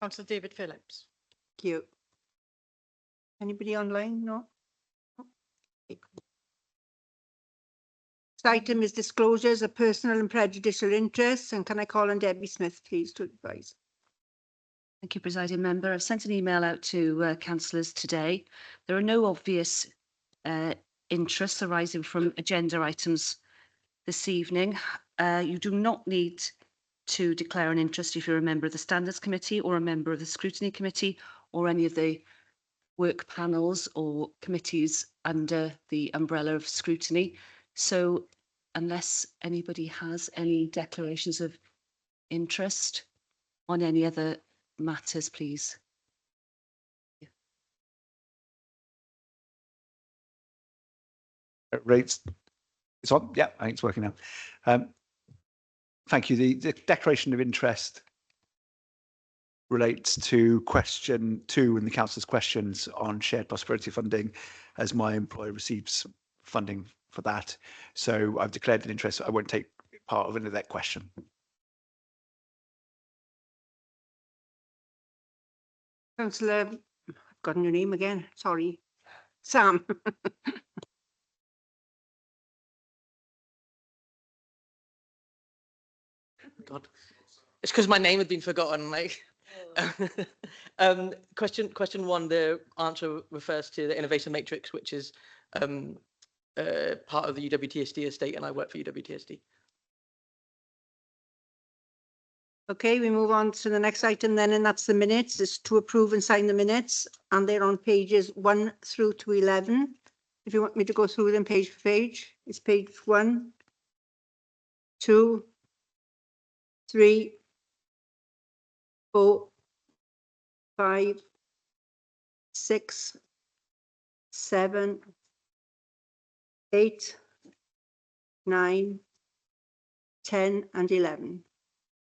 Councillor David Phillips. Thank you. Anybody online? No? Okay. This item is disclosures of personal and prejudicial interests, and can I call on Debbie Smith, please, to advise? Thank you, Presiding Member. I've sent an email out to councillors today. There are no obvious interests arising from agenda items this evening. You do not need to declare an interest if you're a member of the Standards Committee or a member of the Scrutiny Committee or any of the work panels or committees under the umbrella of scrutiny. So unless anybody has any declarations of interest on any other matters, please. Rates, it's on. Yeah, I think it's working now. Thank you. The declaration of interest relates to question 2 in the councillor's questions on shared prosperity funding, as my employer receives funding for that. So I've declared an interest. I won't take part of any of that question. Councillor, I've forgotten your name again. Sorry. Sam. God, it's because my name had been forgotten. Like, question 1, the answer refers to the innovation matrix, which is part of the UWTSD estate, and I work for UWTSD. Okay, we move on to the next item then, and that's the minutes. It's to approve and sign the minutes, and they're on pages 1 through to 11. If you want me to go through them page for page, it's page 1, 2, 3, 4, 5, 6, 7, 8, 9, 10, and 11.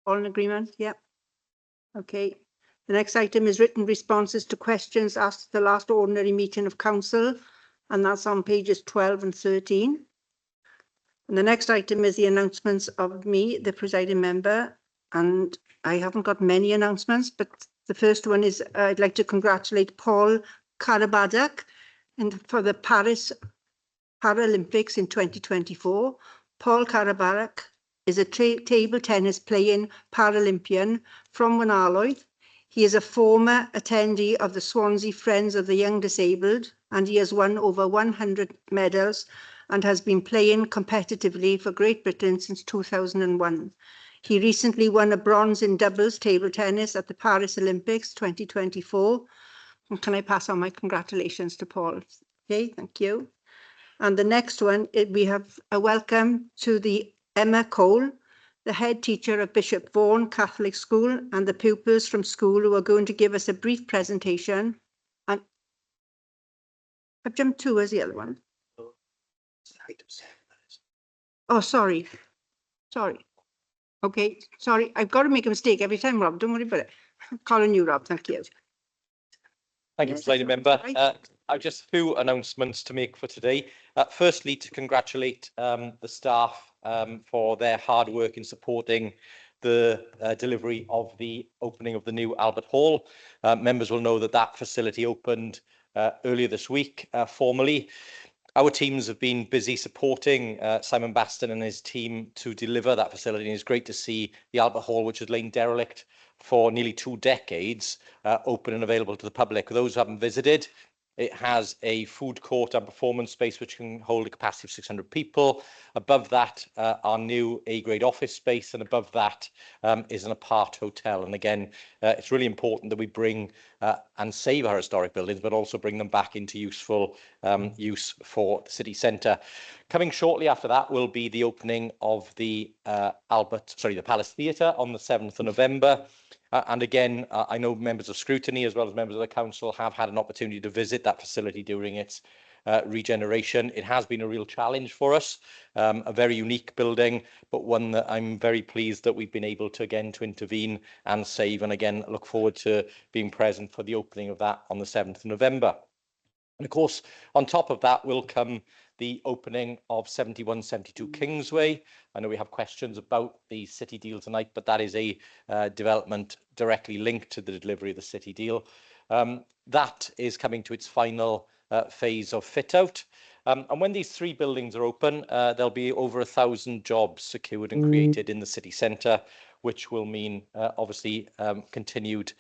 All in agreement? Yep. Okay. The next item is written responses to questions asked at the last ordinary meeting of council, and that's on pages 12 and 13. And the next item is the announcements of me, the presiding member, and I haven't got many announcements, but the first one is I'd like to congratulate Paul Karabadak for the Paris Paralympics in 2024. Paul Karabadak is a table tennis playing Paralympian from Wenaloedd. He is a former attendee of the Swansea Friends of the Young Disabled, and he has won over 100 medals and has been playing competitively for Great Britain since 2001. He recently won a bronze in doubles table tennis at the Paris Olympics 2024. And can I pass on my congratulations to Paul? Okay, thank you. And the next one, we have a welcome to the Emma Cole, the head teacher of Bishop Vaughan Catholic School, and the pupils from school who are going to give us a brief presentation. And I've jumped 2 as the other one. Oh, sorry. Okay, sorry. I've got to make a mistake every time, Rob. Don't worry about it. I'm calling you, Rob. Thank you. Thank you, Presiding Member. I've just a few announcements to make for today. Firstly, to congratulate the staff for their hard work in supporting the delivery of the opening of the new Albert Hall. Members will know that that facility opened earlier this week formally. Our teams have been busy supporting Simon Baston and his team to deliver that facility, and it's great to see the Albert Hall, which has lain derelict for nearly 2 decades, open and available to the public. For those who haven't visited, it has a food court and performance space which can hold a capacity of 600 people. Above that, our new A-grade office space, and above that is an apart hotel. And again, it's really important that we bring and save our historic buildings, but also bring them back into useful use for the city centre. Coming shortly after that will be the opening of the Palace Theatre on the 7th of November. And again, I know members of Scrutiny as well as members of the council have had an opportunity to visit that facility during its regeneration. It has been a real challenge for us, a very unique building, but one that I'm very pleased that we've been able to intervene and save, and again look forward to being present for the opening of that on the 7th of November. And of course, on top of that will come the opening of 7172 Kingsway. I know we have questions about the city deal tonight, but that is a development directly linked to the delivery of the city deal. That is coming to its final phase of fit out. And when these 3 buildings are open, there'll be over 1,000 jobs secured and created in the city centre, which will mean obviously continued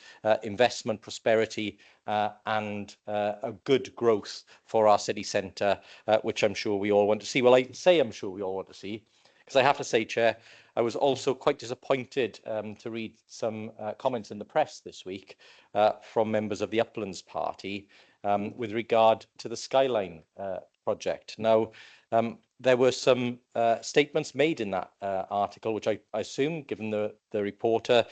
investment, prosperity and a good growth for our city centre, which I'm sure we all want to see. Well, I say I'm sure we all want to see, because I have to say, Chair, I was also quite disappointed to read some comments in the press this week from members of the Uplands Party with regard to the Skyline project. Now, there were some statements made in that article, which I assume, given the reporter,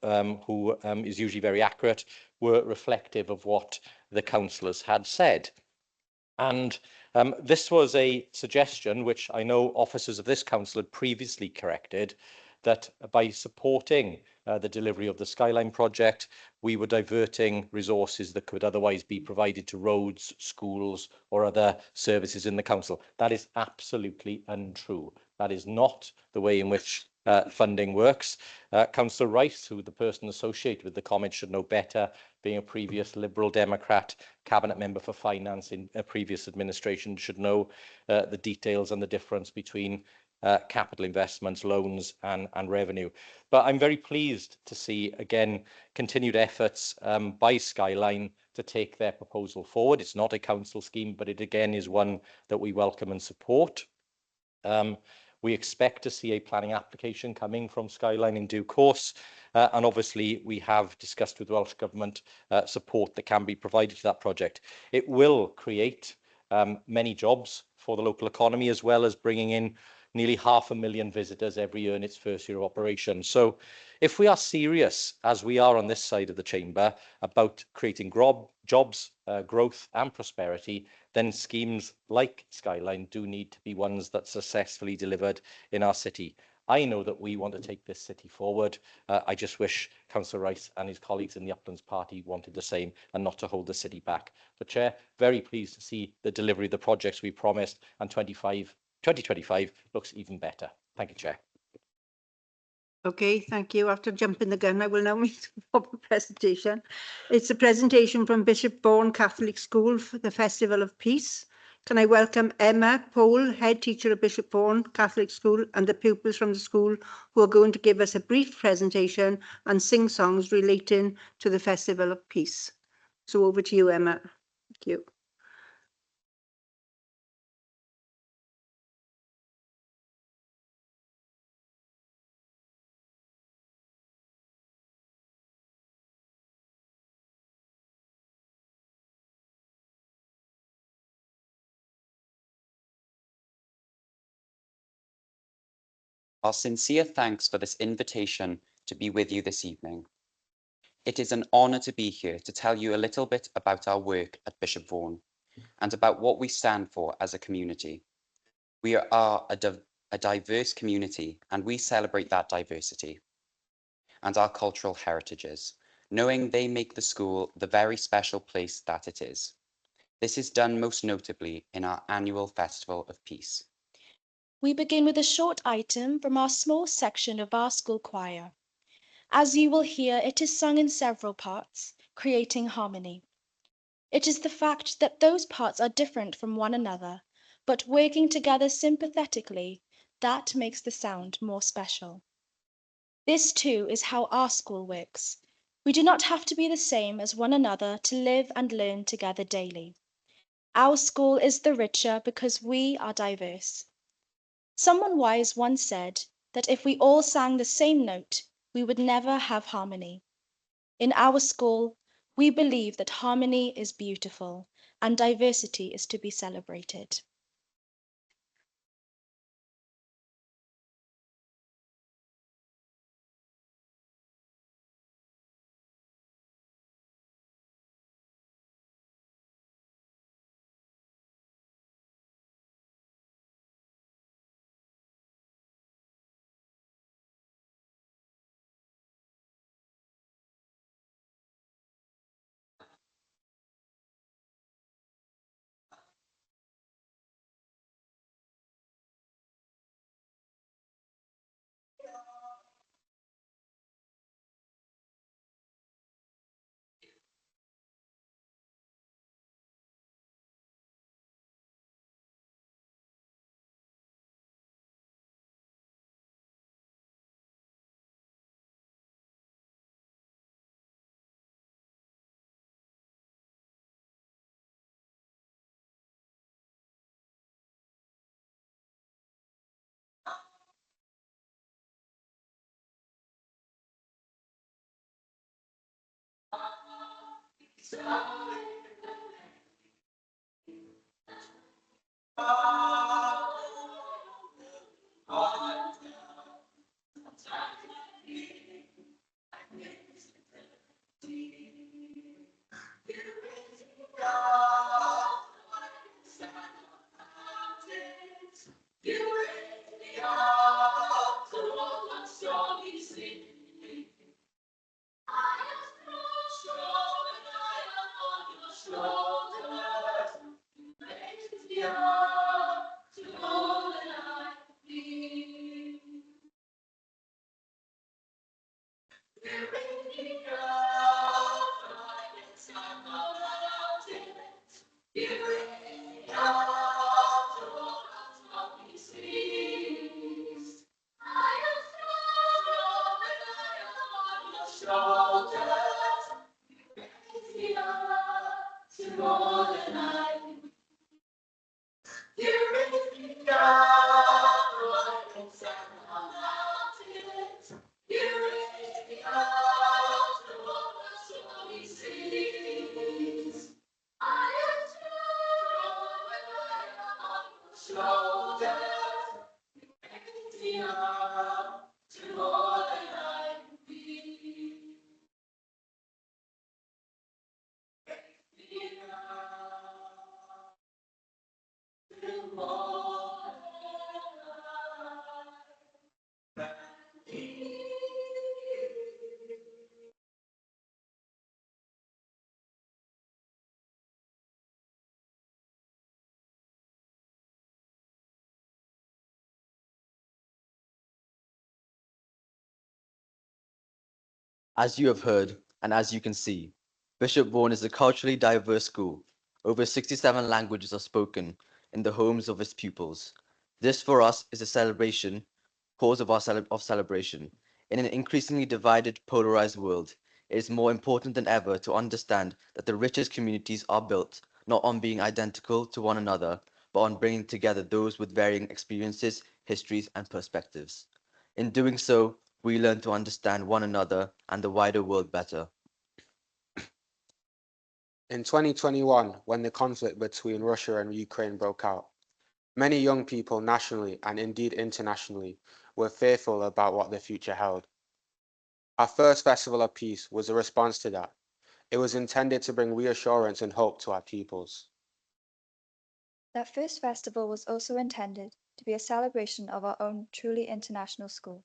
who is usually very accurate, were reflective of what the councillors had said. And this was a suggestion which I know officers of this council had previously corrected, that by supporting the delivery of the Skyline project, we were diverting resources that could otherwise be provided to roads, schools or other services in the council. That is absolutely untrue. That is not the way in which funding works. Councillor Rice, who the person associated with the comment should know better, being a previous Liberal Democrat cabinet member for finance in a previous administration, should know the details and the difference between capital investments, loans and revenue. But I'm very pleased to see, again, continued efforts by Skyline to take their proposal forward. It's not a council scheme, but it again is one that we welcome and support. We expect to see a planning application coming from Skyline in due course. And obviously, we have discussed with Welsh Government support that can be provided to that project. It will create many jobs for the local economy, as well as bringing in nearly 500,000 visitors every year in its first year of operation. So if we are serious, as we are on this side of the chamber, about creating jobs, growth and prosperity, then schemes like Skyline do need to be ones that successfully delivered in our city. I know that we want to take this city forward. I just wish Councillor Rice and his colleagues in the Uplands Party wanted the same and not to hold the city back. But Chair, very pleased to see the delivery of the projects we promised, and 2025 looks even better. Thank you, Chair. Okay, thank you. After jumping the gun, I will now move to the proper presentation. It's a presentation from Bishop Bourne Catholic School for the Festival of Peace. Can I welcome Emma Pole, head teacher of Bishop Bourne Catholic School, and the pupils from the school who are going to give us a brief presentation and sing songs relating to the Festival of Peace. So over to you, Emma. Thank you. Our sincere thanks for this invitation to be with you this evening. It is an honour to be here to tell you a little bit about our work at Bishop Vaughan and about what we stand for as a community. We are a diverse community, and we celebrate that diversity and our cultural heritages, knowing they make the school the very special place that it is. This is done most notably in our annual Festival of Peace. We begin with a short item from our small section of our school choir. As you will hear, it is sung in several parts, creating harmony. It is the fact that those parts are different from one another, but working together sympathetically, that makes the sound more special. This too is how our school works. We do not have to be the same as one another to live and learn together daily. Our school is the richer because we are diverse. Someone wise once said that if we all sang the same note, we would never have harmony. In our school, we believe that harmony is beautiful and diversity is to be celebrated. As you have heard, and as you can see, Bishop Vaughan is a culturally diverse school. Over 67 languages are spoken in the homes of its pupils. This for us is a celebration, cause of our celebration. In an increasingly divided, polarized world, it is more important than ever to understand that the richest communities are built not on being identical to one another, but on bringing together those with varying experiences, histories, and perspectives. In doing so, we learn to understand one another and the wider world better. In 2021, when the conflict between Russia and Ukraine broke out, many young people nationally and indeed internationally were fearful about what the future held. Our first Festival of Peace was a response to that. It was intended to bring reassurance and hope to our pupils. That first festival was also intended to be a celebration of our own truly international school,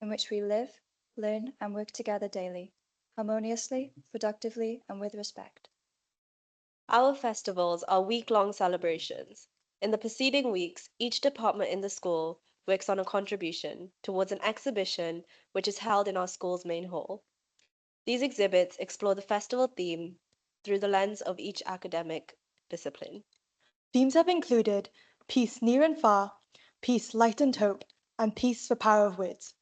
in which we live, learn, and work together daily, harmoniously, productively, and with respect. Our festivals are week-long celebrations. In the preceding weeks, each department in the school works on a contribution towards an exhibition which is held in our school's main hall. These exhibits explore the festival theme through the lens of each academic discipline. Themes have included peace near and far, peace, light and hope, and peace, the power of words.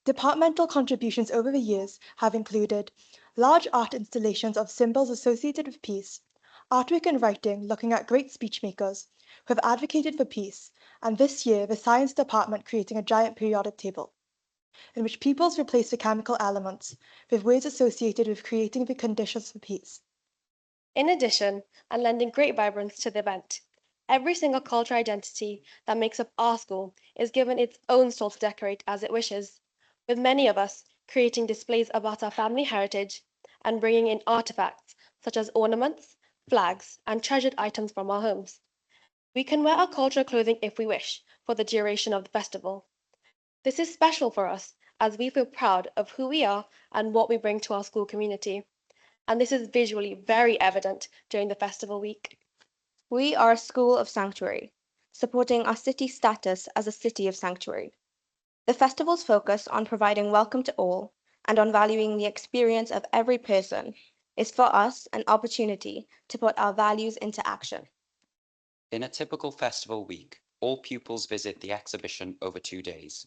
Departmental contributions over the years have included large art installations of symbols associated with peace, artwork and writing looking at great speechmakers who have advocated for peace, and this year the science department creating a giant periodic table, in which pupils replace the chemical elements with words associated with creating the conditions for peace. In addition, and lending great vibrance to the event, every single cultural identity that makes up our school is given its own stall to decorate as it wishes, with many of us creating displays about our family heritage and bringing in artifacts such as ornaments, flags, and treasured items from our homes. We can wear our cultural clothing if we wish for the duration of the festival. This is special for us as we feel proud of who we are and what we bring to our school community. And this is visually very evident during the festival week. We are a school of sanctuary, supporting our city's status as a city of sanctuary. The festival's focus on providing welcome to all and on valuing the experience of every person is for us an opportunity to put our values into action. In a typical festival week, all pupils visit the exhibition over 2 days,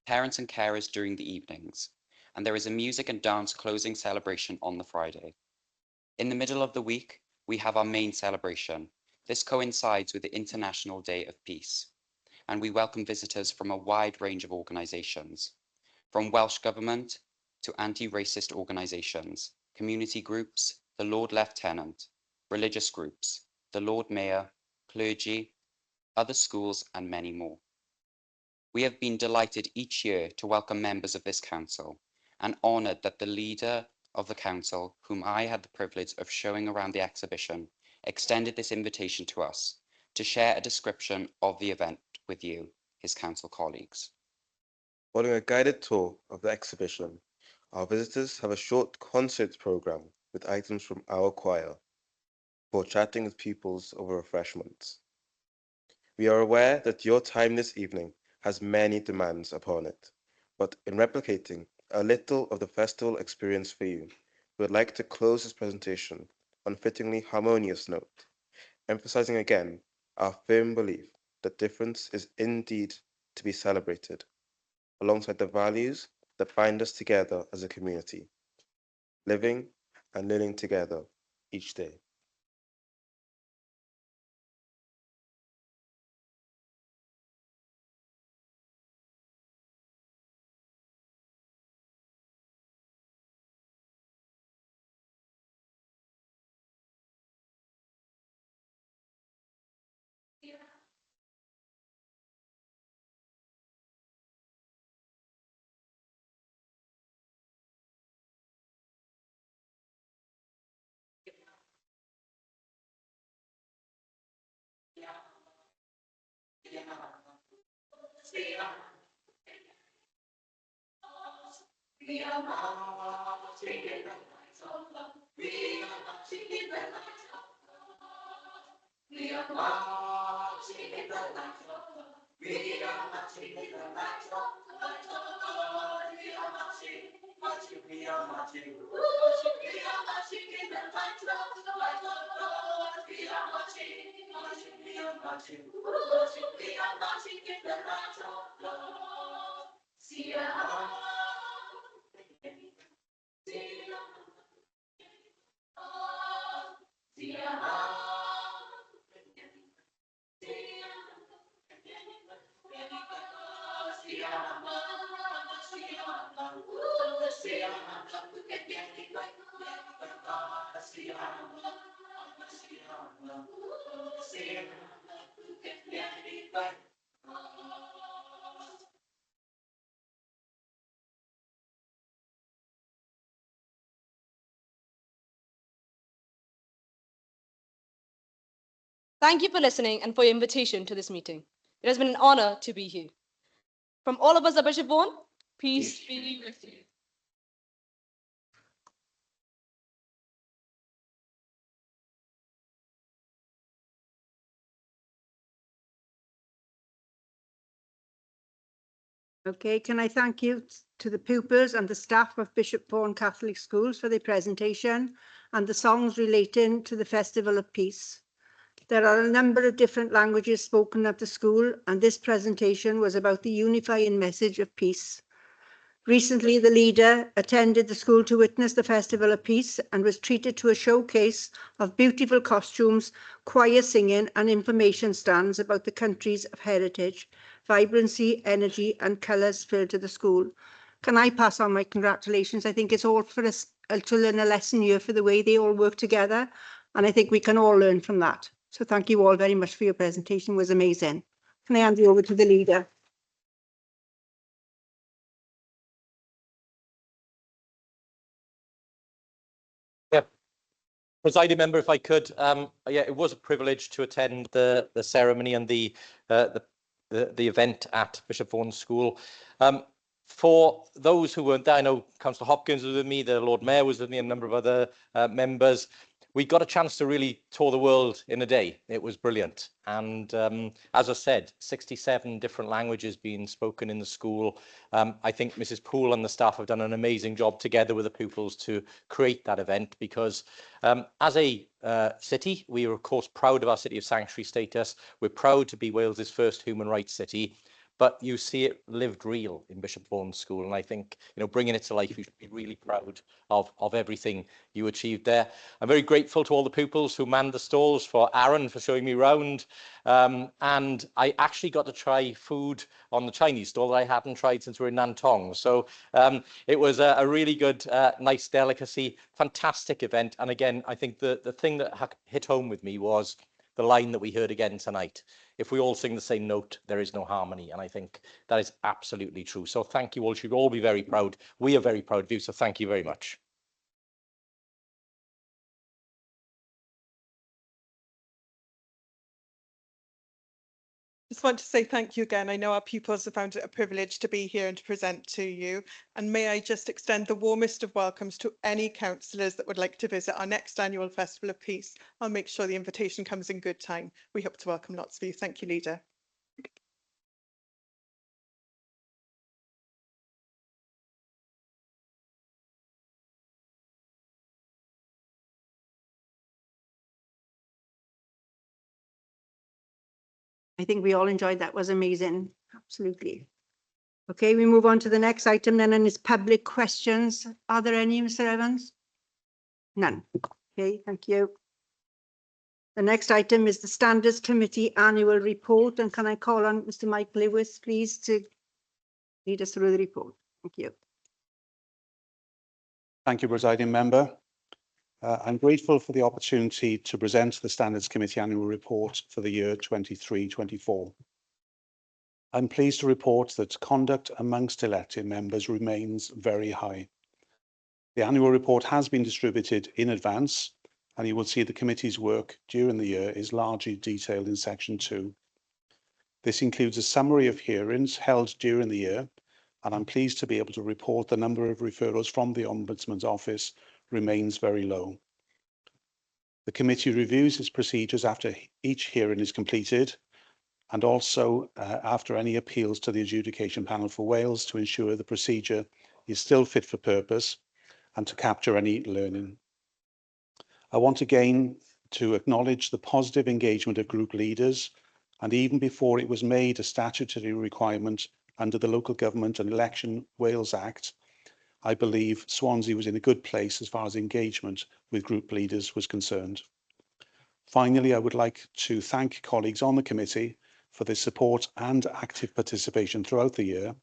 parents and carers during the evenings, and there is a music and dance closing celebration on the Friday. In the middle of the week, we have our main celebration. This coincides with the International Day of Peace, and we welcome visitors from a wide range of organisations, from Welsh Government to anti-racist organisations, community groups, the Lord Lieutenant, religious groups, the Lord Mayor, clergy, other schools, and many more. We have been delighted each year to welcome members of this council and honoured that the leader of the council, whom I had the privilege of showing around the exhibition, extended this invitation to us to share a description of the event with you, his council colleagues. Following a guided tour of the exhibition, our visitors have a short concert programme with items from our choir before chatting with pupils over refreshments. We are aware that your time this evening has many demands upon it, but in replicating a little of the festival experience for you, we would like to close this presentation on a fittingly harmonious note, emphasizing again our firm belief that difference is indeed to be celebrated, alongside the values that bind us together as a community, living and learning together each day. Thank you for listening and for your invitation to this meeting. It has been an honor to be here. From all of us at Bishop Vaughan, peace be with you. Okay, can I thank you to the pupils and the staff of Bishop Vaughan Catholic Schools for their presentation and the songs relating to the Festival of Peace. There are a number of different languages spoken at the school, and this presentation was about the unifying message of peace. Recently, the leader attended the school to witness the Festival of Peace and was treated to a showcase of beautiful costumes, choir singing and information stands about the countries of heritage, vibrancy, energy and colours filled to the school. Can I pass on my congratulations? I think it's all for us to learn a lesson here for the way they all work together, and I think we can all learn from that. So thank you all very much for your presentation. It was amazing. Can I hand you over to the leader? Presiding member, if I could, yeah, it was a privilege to attend the ceremony and the event at Bishop Vaughan School. For those who weren't there, I know Councillor Hopkins was with me, the Lord Mayor was with me, and a number of other members. We got a chance to really tour the world in a day. It was brilliant. And as I said, 67 different languages being spoken in the school. I think Mrs. Poole and the staff have done an amazing job together with the pupils to create that event, because as a city, we are of course proud of our City of Sanctuary status. We're proud to be Wales's first human rights city. but you see it lived real in Bishop Vaughan School. And I think, bringing it to life, you should be really proud of everything you achieved there. I'm very grateful to all the pupils who manned the stalls, for Aaron for showing me around. And I actually got to try food on the Chinese stall that I hadn't tried since we were in Nantong. So it was a really good, nice delicacy, fantastic event. And again, I think the thing that hit home with me was the line that we heard again tonight. If we all sing the same note, there is no harmony. And I think that is absolutely true. So thank you all. You should all be very proud. We are very proud of you. So thank you very much. Just want to say thank you again. I know our pupils have found it a privilege to be here and to present to you. And may I just extend the warmest of welcomes to any councillors that would like to visit our next annual Festival of Peace. I'll make sure the invitation comes in good time. We hope to welcome lots of you. Thank you, Leader. I think we all enjoyed that. Was amazing. Absolutely. Okay, we move on to the next item then, and it's public questions. Are there any, Mr. Evans? None. Okay, thank you. The next item is the Standards Committee Annual Report, and can I call on Mr. Mike Lewis, please, to lead us through the report? Thank you. Thank you, Presiding Member. I'm grateful for the opportunity to present the Standards Committee Annual Report for the year 23-24. I'm pleased to report that conduct amongst elected members remains very high. The annual report has been distributed in advance, and you will see the committee's work during the year is largely detailed in section 2. This includes a summary of hearings held during the year, and I'm pleased to be able to report the number of referrals from the Ombudsman's Office remains very low. The committee reviews its procedures after each hearing is completed, and also after any appeals to the Adjudication Panel for Wales, to ensure the procedure is still fit for purpose and to capture any learning. I want again to acknowledge the positive engagement of group leaders, and even before it was made a statutory requirement under the Local Government and Election Wales Act, I believe Swansea was in a good place as far as engagement with group leaders was concerned. Finally, I would like to thank colleagues on the committee for their support and active participation throughout the year.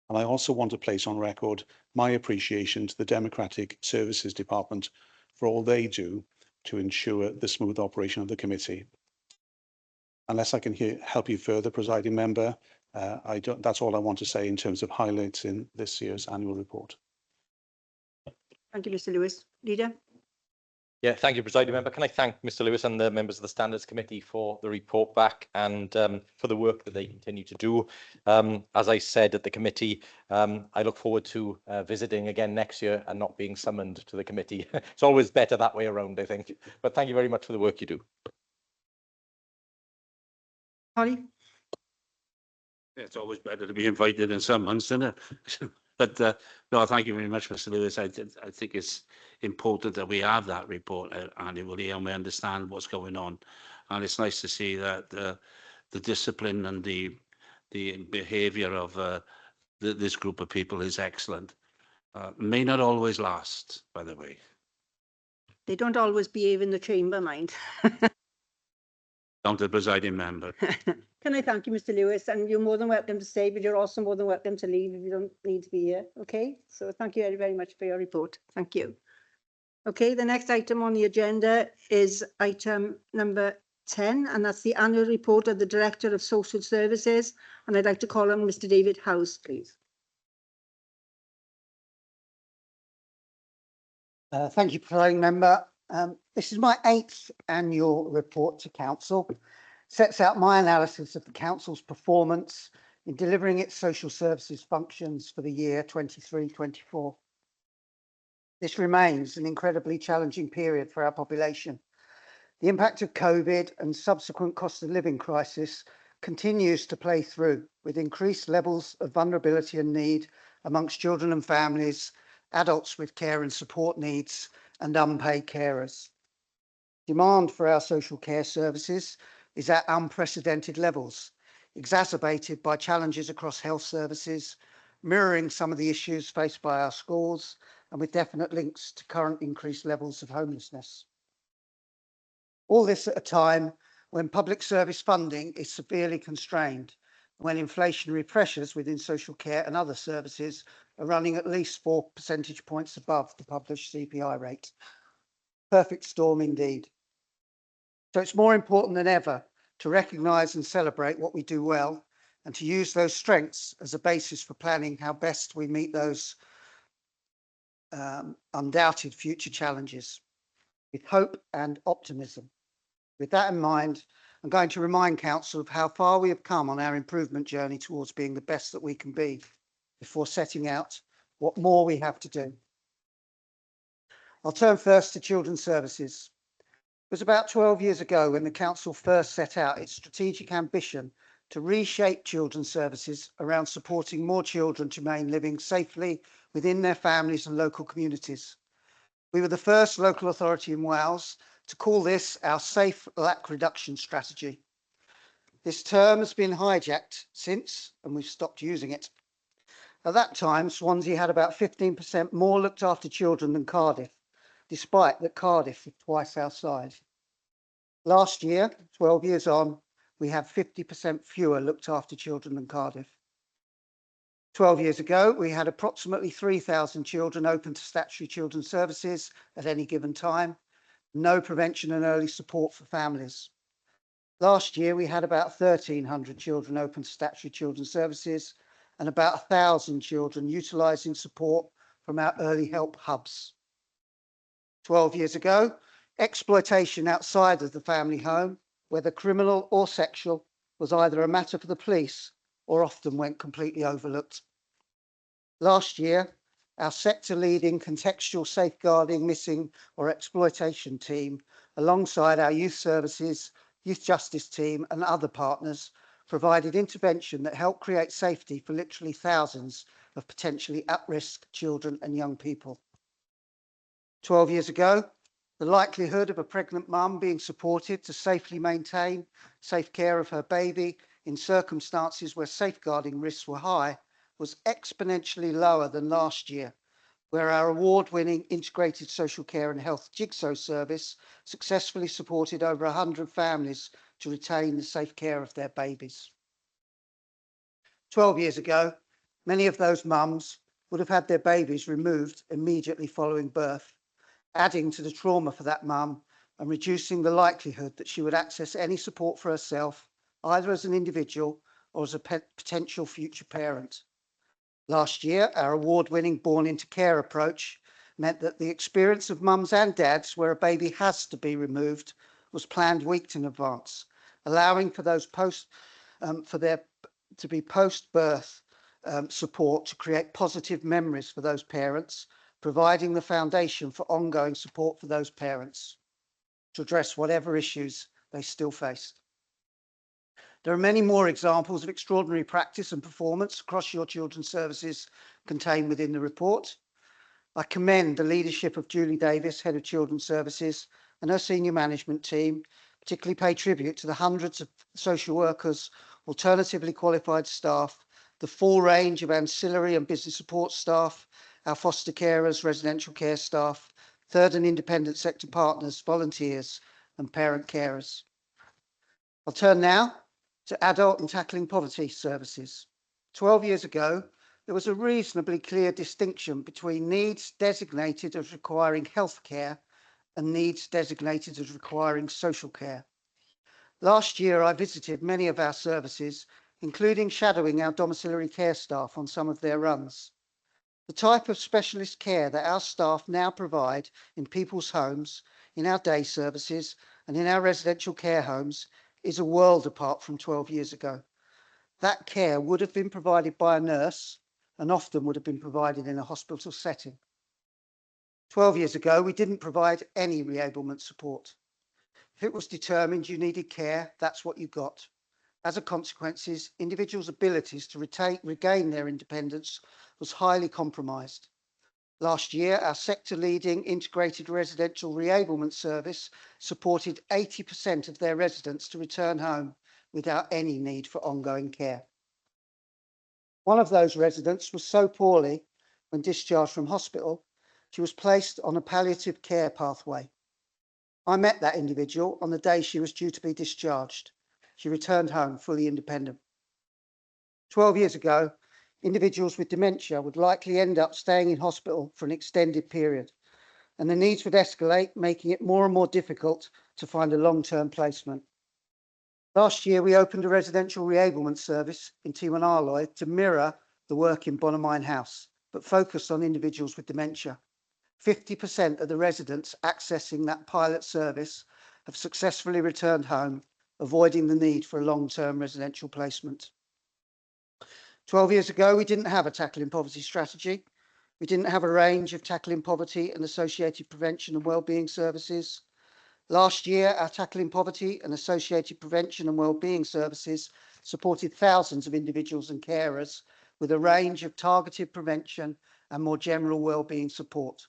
And I also want to place on record my appreciation to the Democratic Services Department for all they do to ensure the smooth operation of the committee. Unless I can help you further, Presiding Member, that's all I want to say in terms of highlights in this year's annual report. Thank you, Mr. Lewis. Leader? Yeah, thank you, Presiding Member. Can I thank Mr. Lewis and the members of the Standards Committee for the report back and for the work that they continue to do. As I said at the committee, I look forward to visiting again next year and not being summoned to the committee. It's always better that way around, I think. But thank you very much for the work you do. Holly? It's always better to be invited than summoned, isn't it? But no, thank you very much, Mr. Lewis. I think it's important that we have that report annually and we understand what's going on. And it's nice to see that the discipline and the behaviour of this group of people is excellent. May not always last, by the way. They don't always behave in the chamber, mind. Down to the Presiding Member. Can I thank you, Mr. Lewis? And you're more than welcome to stay, but you're also more than welcome to leave if you don't need to be here. Okay, so thank you very, very much for your report. Thank you. Okay, the next item on the agenda is item number 10, and that's the annual report of the Director of Social Services. And I'd like to call on Mr. David House, please. Thank you, Presiding Member. This is my 8th annual report to Council. Sets out my analysis of the Council's performance in delivering its social services functions for the year 23-24. This remains an incredibly challenging period for our population. The impact of COVID and subsequent cost of living crisis continues to play through, with increased levels of vulnerability and need amongst children and families, adults with care and support needs, and unpaid carers. Demand for our social care services is at unprecedented levels, exacerbated by challenges across health services, mirroring some of the issues faced by our schools, and with definite links to current increased levels of homelessness. All this at a time when public service funding is severely constrained, when inflationary pressures within social care and other services are running at least 4 percentage points above the published CPI rate. Perfect storm indeed. So it's more important than ever to recognise and celebrate what we do well, and to use those strengths as a basis for planning how best we meet those undoubted future challenges with hope and optimism. With that in mind, I'm going to remind Council of how far we have come on our improvement journey towards being the best that we can be before setting out what more we have to do. I'll turn first to Children's Services. It was about 12 years ago when the Council first set out its strategic ambition to reshape children's services around supporting more children to remain living safely within their families and local communities. We were the first local authority in Wales to call this our Safe Lack Reduction Strategy. This term has been hijacked since, and we've stopped using it. At that time, Swansea had about 15% more looked after children than Cardiff, despite that Cardiff was twice our size. Last year, 12 years on, we have 50% fewer looked after children than Cardiff. 12 years ago, we had approximately 3,000 children open to statutory children's services at any given time, no prevention and early support for families. Last year, we had about 1,300 children open to statutory children's services and about 1,000 children utilising support from our early help hubs. 12 years ago, exploitation outside of the family home, whether criminal or sexual, was either a matter for the police or often went completely overlooked. Last year, our sector-leading contextual safeguarding, missing or exploitation team, alongside our youth services, youth justice team and other partners, provided intervention that helped create safety for literally thousands of potentially at-risk children and young people. 12 years ago, the likelihood of a pregnant mum being supported to safely maintain safe care of her baby in circumstances where safeguarding risks were high was exponentially lower than last year, where our award-winning integrated social care and health jigsaw service successfully supported over 100 families to retain the safe care of their babies. 12 years ago, many of those mums would have had their babies removed immediately following birth, adding to the trauma for that mum and reducing the likelihood that she would access any support for herself, either as an individual or as a potential future parent. Last year, our award-winning Born into Care approach meant that the experience of mums and dads where a baby has to be removed was planned weeks in advance, allowing for those to be post-birth support to create positive memories for those parents, providing the foundation for ongoing support for those parents to address whatever issues they still face. There are many more examples of extraordinary practice and performance across your children's services contained within the report. I commend the leadership of Julie Davis, Head of Children's Services, and her senior management team, particularly pay tribute to the hundreds of social workers, alternatively qualified staff, the full range of ancillary and business support staff, our foster carers, residential care staff, third and independent sector partners, volunteers, and parent carers. I'll turn now to adult and tackling poverty services. 12 years ago, there was a reasonably clear distinction between needs designated as requiring health care and needs designated as requiring social care. Last year, I visited many of our services, including shadowing our domiciliary care staff on some of their runs. The type of specialist care that our staff now provide in people's homes, in our day services, and in our residential care homes is a world apart from 12 years ago. That care would have been provided by a nurse and often would have been provided in a hospital setting. 12 years ago, we didn't provide any reablement support. If it was determined you needed care, that's what you got. As a consequence, individuals' abilities to regain their independence was highly compromised. Last year, our sector-leading integrated residential reablement service supported 80% of their residents to return home without any need for ongoing care. One of those residents was so poorly when discharged from hospital, she was placed on a palliative care pathway. I met that individual on the day she was due to be discharged. She returned home fully independent. 12 years ago, individuals with dementia would likely end up staying in hospital for an extended period, and the needs would escalate, making it more and more difficult to find a long-term placement. Last year, we opened a residential reablement service in T1 Arloy to mirror the work in Bonamine House, but focused on individuals with dementia. 50% of the residents accessing that pilot service have successfully returned home, avoiding the need for a long-term residential placement. 12 years ago, we didn't have a tackling poverty strategy. We didn't have a range of tackling poverty and associated prevention and wellbeing services. Last year, our tackling poverty and associated prevention and wellbeing services supported thousands of individuals and carers with a range of targeted prevention and more general wellbeing support.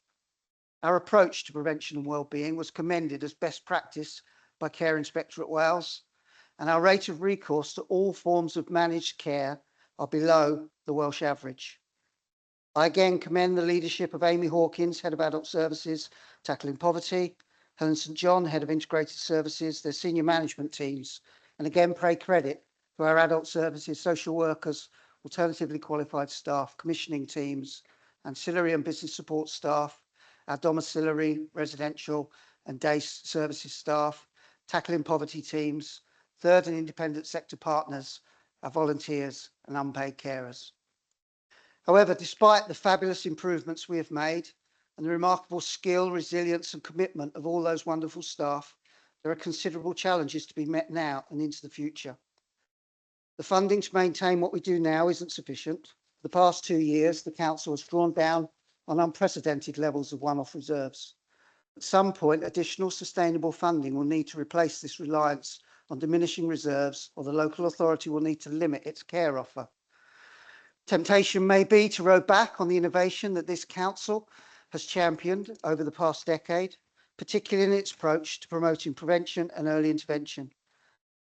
Our approach to prevention and wellbeing was commended as best practice by Care Inspectorate Wales, and our rate of recourse to all forms of managed care are below the Welsh average. I again commend the leadership of Amy Hawkins, Head of Adult Services, Tackling Poverty, Helen St John, Head of Integrated Services, their senior management teams, and again pay credit to our adult services, social workers, alternatively qualified staff, commissioning teams, ancillary and business support staff, our domiciliary, residential and day services staff, tackling poverty teams, third and independent sector partners, our volunteers and unpaid carers. However, despite the fabulous improvements we have made and the remarkable skill, resilience and commitment of all those wonderful staff, there are considerable challenges to be met now and into the future. The funding to maintain what we do now isn't sufficient. For the past 2 years, the Council has drawn down on unprecedented levels of one-off reserves. At some point, additional sustainable funding will need to replace this reliance on diminishing reserves, or the local authority will need to limit its care offer. Temptation may be to row back on the innovation that this Council has championed over the past decade, particularly in its approach to promoting prevention and early intervention.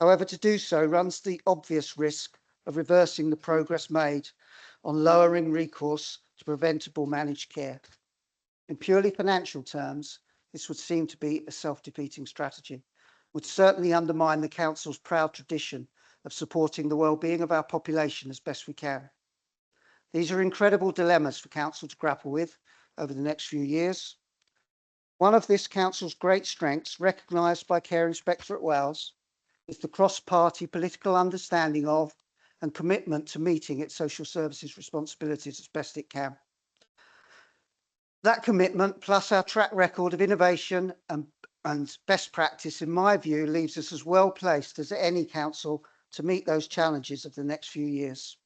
However, to do so runs the obvious risk of reversing the progress made on lowering recourse to preventable managed care. In purely financial terms, this would seem to be a self-defeating strategy, would certainly undermine the Council's proud tradition of supporting the well-being of our population as best we can. These are incredible dilemmas for Council to grapple with over the next few years. One of this Council's great strengths, recognised by Care Inspectorate Wales, is the cross-party political understanding of and commitment to meeting its social services responsibilities as best it can. That commitment, plus our track record of innovation and best practice, in my view, leaves us as well placed as any Council to meet those challenges of the next few years.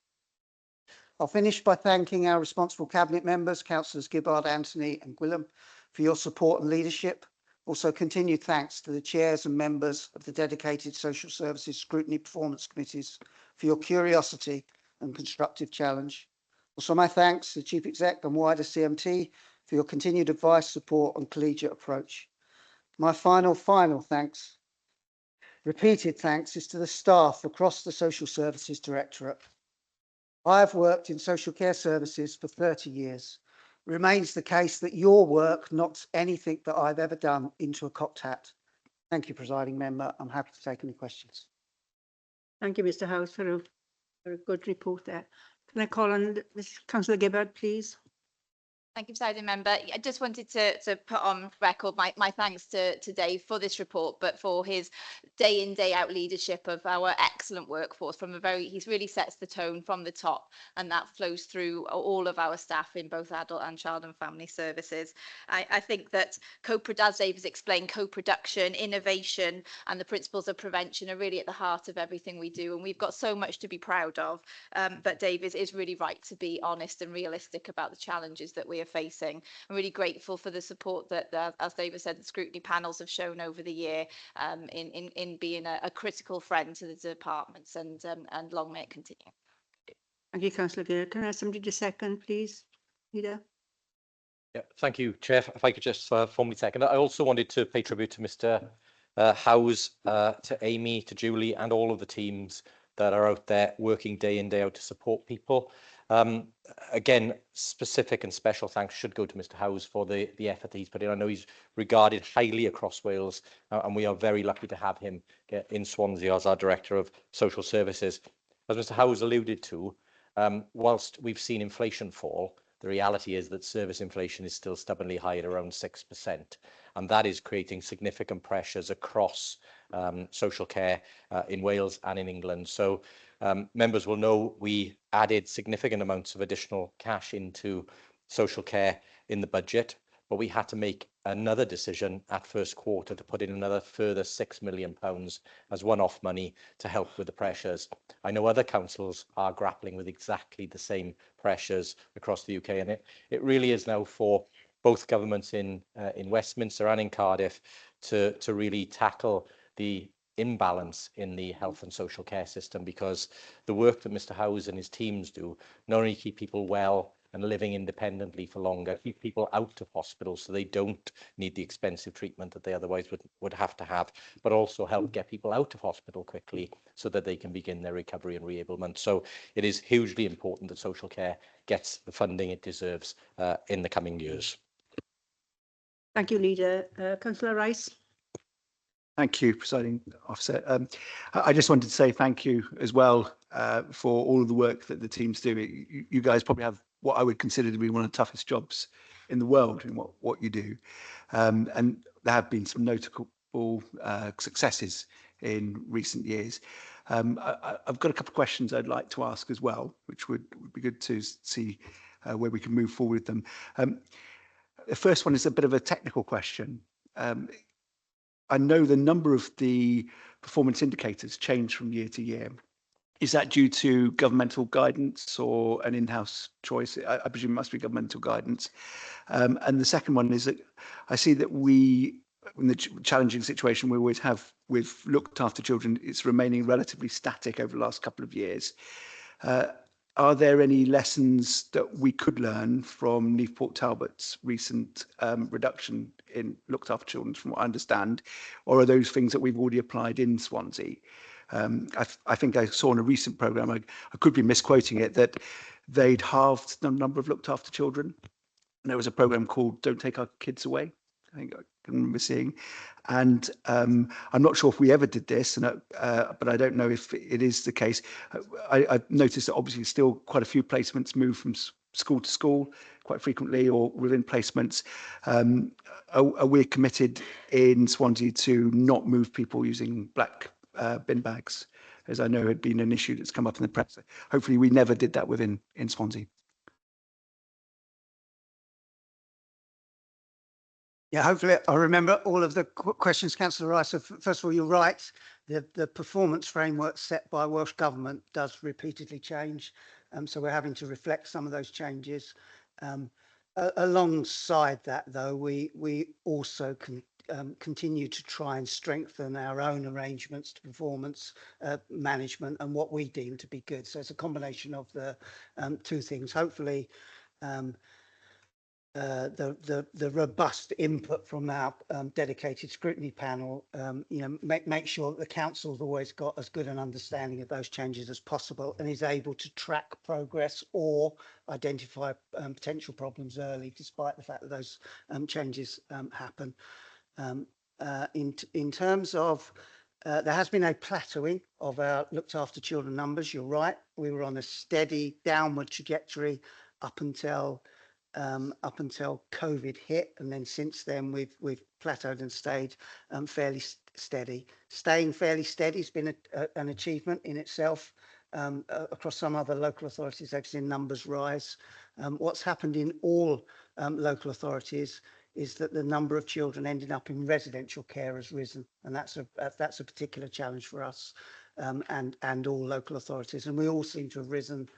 I'll finish by thanking our responsible Cabinet members, Councillors Gibbard, Anthony and Gwilym, for your support and leadership. Also, continued thanks to the chairs and members of the dedicated Social Services Scrutiny Performance Committees for your curiosity and constructive challenge. Also, my thanks to the Chief Exec and wider CMT for your continued advice, support and collegiate approach. My final thanks, repeated thanks, is to the staff across the Social Services Directorate. I have worked in social care services for 30 years. It remains the case that your work knocks anything that I've ever done into a cocked hat. Thank you, Presiding Member. I'm happy to take any questions. Thank you, Mr. House, for a good report there. Can I call on Councillor Gibbard, please? Thank you, Presiding Member. I just wanted to put on record my thanks to Dave for this report, but for his day in, day out leadership of our excellent workforce. He's really sets the tone from the top, and that flows through all of our staff in both adult and child and family services. I think that as Dave has explained, co-production, innovation, and the principles of prevention are really at the heart of everything we do, and we've got so much to be proud of. But Dave is really right to be honest and realistic about the challenges that we are facing. I'm really grateful for the support that, as David said, the scrutiny panels have shown over the year in being a critical friend to the departments, and long may it continue. Thank you, Councillor Gibbard. Can I have somebody to second, please? Leader. Yeah, thank you, Chair. If I could just formally second. I also wanted to pay tribute to Mr. Howes, to Amy, to Julie, and all of the teams that are out there working day in, day out to support people. Again, specific and special thanks should go to Mr. Howes for the effort that he's put in. I know he's regarded highly across Wales, and we are very lucky to have him in Swansea as our Director of Social Services. As Mr. Howes alluded to, whilst we've seen inflation fall, the reality is that service inflation is still stubbornly high at around 6%, and that is creating significant pressures across social care in Wales and in England. So members will know we added significant amounts of additional cash into social care in the budget, but we had to make another decision at first quarter to put in another further £6 million as one-off money to help with the pressures. I know other councils are grappling with exactly the same pressures across the UK, and it really is now for both governments in Westminster and in Cardiff to really tackle the imbalance in the health and social care system, because the work that Mr. Howes and his teams do not only keep people well and living independently for longer, keep people out of hospital so they don't need the expensive treatment that they otherwise would have to have, but also help get people out of hospital quickly so that they can begin their recovery and reablement. So it is hugely important that social care gets the funding it deserves in the coming years. Thank you, Leader. Councillor Rice. Thank you, Presiding Officer. I just wanted to say thank you as well for all of the work that the teams do. You guys probably have what I would consider to be one of the toughest jobs in the world in what you do. And there have been some notable successes in recent years. I've got a couple of questions I'd like to ask as well, which would be good to see where we can move forward with them. The first one is a bit of a technical question. I know the number of the performance indicators change from year to year. Is that due to governmental guidance or an in-house choice? I presume it must be governmental guidance. And the second one is that I see that we, in the challenging situation we always have with looked after children, it's remaining relatively static over the last couple of years. Are there any lessons that we could learn from Neath Port Talbot's recent reduction in looked after children, from what I understand, or are those things that we've already applied in Swansea? I think I saw in a recent programme, I could be misquoting it, that they'd halved the number of looked after children. And there was a programme called Don't Take Our Kids Away, I think I can remember seeing. And I'm not sure if we ever did this, but I don't know if it is the case. I've noticed that obviously still quite a few placements move from school to school quite frequently, or within placements. Are we committed in Swansea to not move people using black bin bags, as I know had been an issue that's come up in the press? Hopefully we never did that in Swansea. Yeah, hopefully I remember all of the questions, Councillor Rice. So first of all, you're right. The performance framework set by Welsh Government does repeatedly change. So we're having to reflect some of those changes. Alongside that, though, we also continue to try and strengthen our own arrangements to performance management and what we deem to be good. So it's a combination of the two things. Hopefully, the robust input from our dedicated scrutiny panel, make sure that the council's always got as good an understanding of those changes as possible and is able to track progress or identify potential problems early, despite the fact that those changes happen. In terms of there has been a plateauing of our looked after children numbers. You're right, we were on a steady downward trajectory up until COVID hit, and then since then we've plateaued and stayed fairly steady. Staying fairly steady has been an achievement in itself. Across some other local authorities, they've seen numbers rise. What's happened in all local authorities is that the number of children ending up in residential care has risen, and that's a particular challenge for us and all local authorities. And we all seem to have risen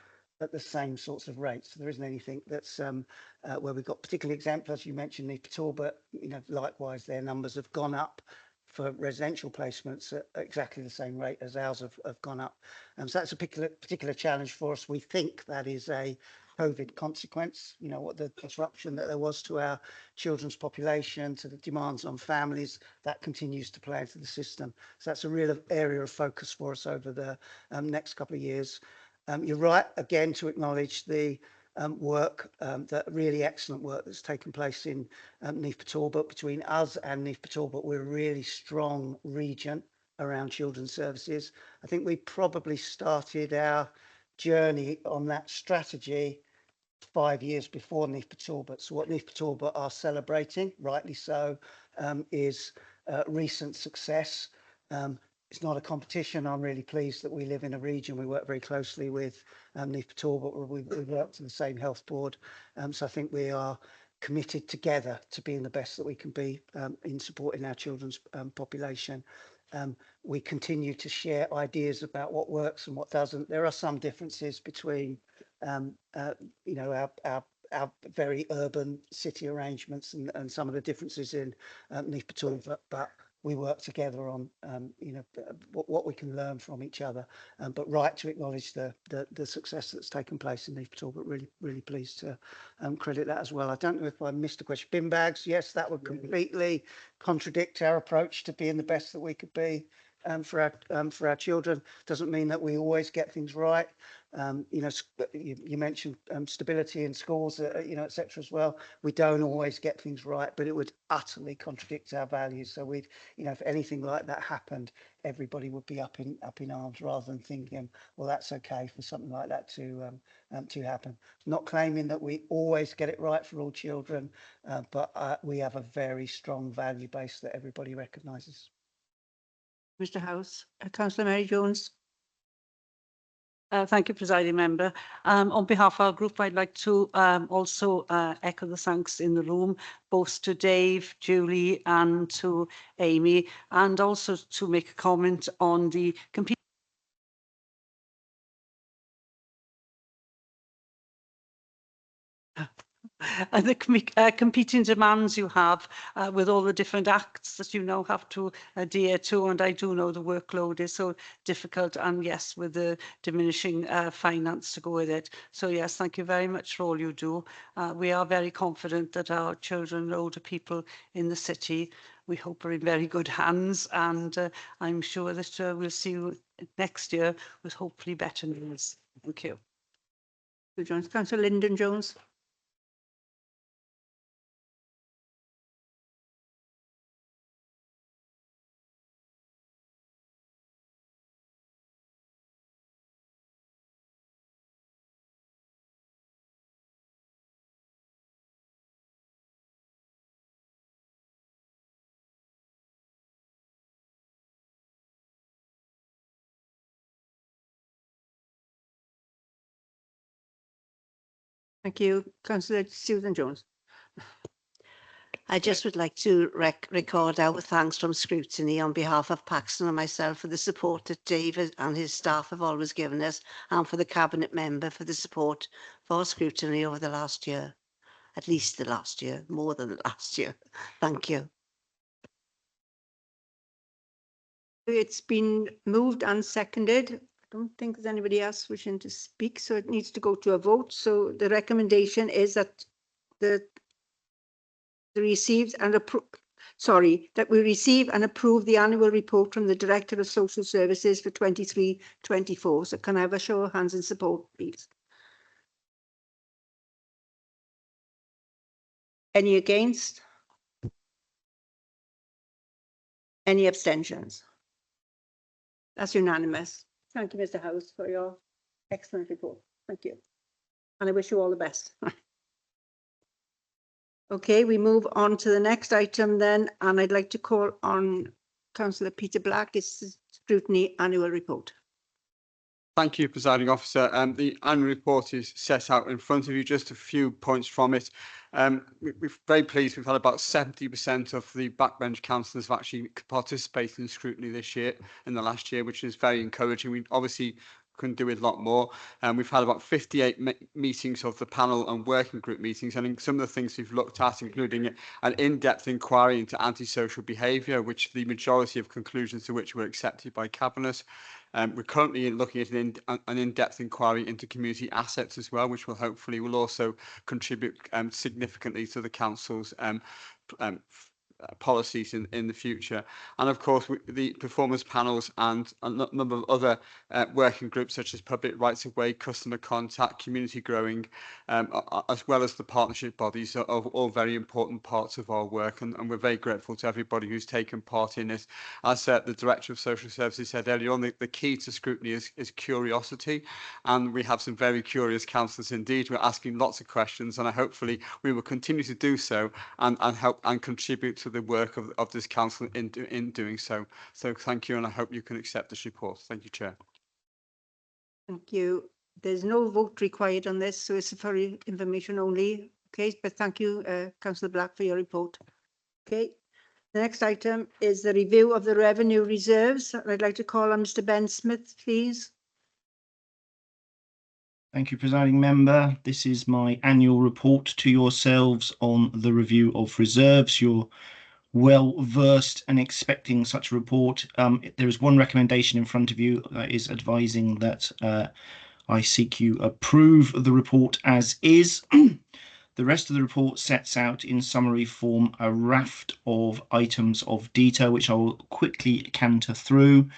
at the same sorts of rates. So there isn't anything that's where we've got particular examples. You mentioned Neath Port Talbot, likewise their numbers have gone up for residential placements at exactly the same rate as ours have gone up. So that's a particular challenge for us. We think that is a COVID consequence, what the disruption that there was to our children's population, to the demands on families, that continues to play into the system. So that's a real area of focus for us over the next couple of years. You're right, again, to acknowledge the work, that really excellent work that's taken place in Neath Talbot. Between us and Neath Talbot, we're a really strong region around children's services. I think we probably started our journey on that strategy 5 years before Neath Talbot. So what Neath Talbot are celebrating, rightly so, is recent success. It's not a competition. I'm really pleased that we live in a region. We work very closely with Neath Talbot. We work to the same health board. So I think we are committed together to being the best that we can be in supporting our children's population. We continue to share ideas about what works and what doesn't. There are some differences between, our very urban city arrangements and some of the differences in Neath Talbot, but we work together on, what we can learn from each other. But right to acknowledge the success that's taken place in Neath Talbot. Really pleased to credit that as well. I don't know if I missed a question. Bin bags, yes, that would completely contradict our approach to being the best that we could be for our children. Doesn't mean that we always get things right. You mentioned stability in schools, etc. as well. We don't always get things right, but it would utterly contradict our values. So we'd, if anything like that happened, everybody would be up in arms rather than thinking, well, that's okay for something like that to happen. Not claiming that we always get it right for all children, but we have a very strong value base that everybody recognises. Mr. House, Councillor Mary Jones. Thank you, Presiding Member. On behalf of our group, I'd like to also echo the thanks in the room, both to Dave, Julie and to Amy, and also to make a comment on the and the competing demands you have with all the different acts that you now have to adhere to. And I do know the workload is so difficult, and yes, with the diminishing finance to go with it. So yes, thank you very much for all you do. We are very confident that our children and older people in the city, we hope, are in very good hands, and I'm sure that we'll see you next year with hopefully better news. Thank you. Jones. Councillor Lyndon Jones. Thank you. Councillor Susan Jones. I just would like to record our thanks from Scrutiny on behalf of Paxton and myself for the support that David and his staff have always given us, and for the Cabinet Member for the support for Scrutiny over the last year. At least the last year, more than the last year. Thank you. It's been moved and seconded. I don't think there's anybody else wishing to speak, so it needs to go to a vote. So the recommendation is that that we receive and approve the annual report from the Director of Social Services for 23-24. So can I have a show of hands in support, please? Any against? Any abstentions? That's unanimous. Thank you, Mr. House, for your excellent report. Thank you. And I wish you all the best. Okay, we move on to the next item then, and I'd like to call on Councillor Peter Black. It's the Scrutiny Annual Report. Thank you, Presiding Officer. The annual report is set out in front of you. Just a few points from it. We're very pleased. We've had about 70% of the backbench councillors have actually participated in scrutiny this year, in the last year, which is very encouraging. We obviously can do with a lot more. We've had about 58 meetings of the panel and working group meetings, and some of the things we've looked at, including an in-depth inquiry into antisocial behaviour, which the majority of conclusions to which were accepted by Cabinet. We're currently looking at an in-depth inquiry into community assets as well, which will hopefully also contribute significantly to the council's policies in the future. And of course, the performance panels and a number of other working groups such as public rights of way, customer contact, community growing, as well as the partnership bodies are all very important parts of our work, and we're very grateful to everybody who's taken part in it. As the Director of Social Services said earlier on, the key to scrutiny is curiosity, and we have some very curious councillors indeed. We're asking lots of questions, and hopefully we will continue to do so and help and contribute to the work of this council in doing so. So thank you, and I hope you can accept this report. Thank you, Chair. Thank you. There's no vote required on this, so it's for information only. Okay, but thank you, Councillor Black, for your report. Okay, the next item is the review of the revenue reserves. I'd like to call on Mr. Ben Smith, please. Thank you, Presiding Member. This is my annual report to yourselves on the review of reserves. You're well versed and expecting such a report. There is one recommendation in front of you that is advising that I seek you approve the report as is. The rest of the report sets out in summary form a raft of items of detail, which I will quickly canter through.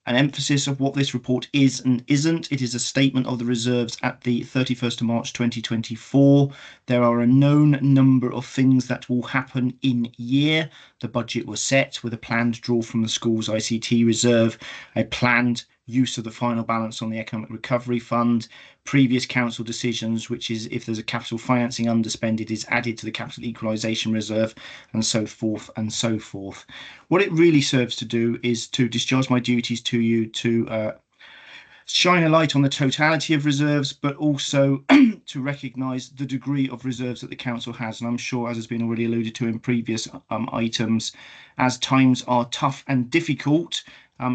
An emphasis of what this report is and isn't. It is a statement of the reserves at the 31st of March 2024. There are a known number of things that will happen in year. The budget was set with a planned draw from the school's ICT reserve, a planned use of the final balance on the Economic Recovery Fund, previous council decisions, which is if there's a capital financing underspend, it is added to the capital equalisation reserve, and so forth and so forth. What it really serves to do is to discharge my duties to you to shine a light on the totality of reserves, but also to recognise the degree of reserves that the council has. And I'm sure, as has been already alluded to in previous items, as times are tough and difficult,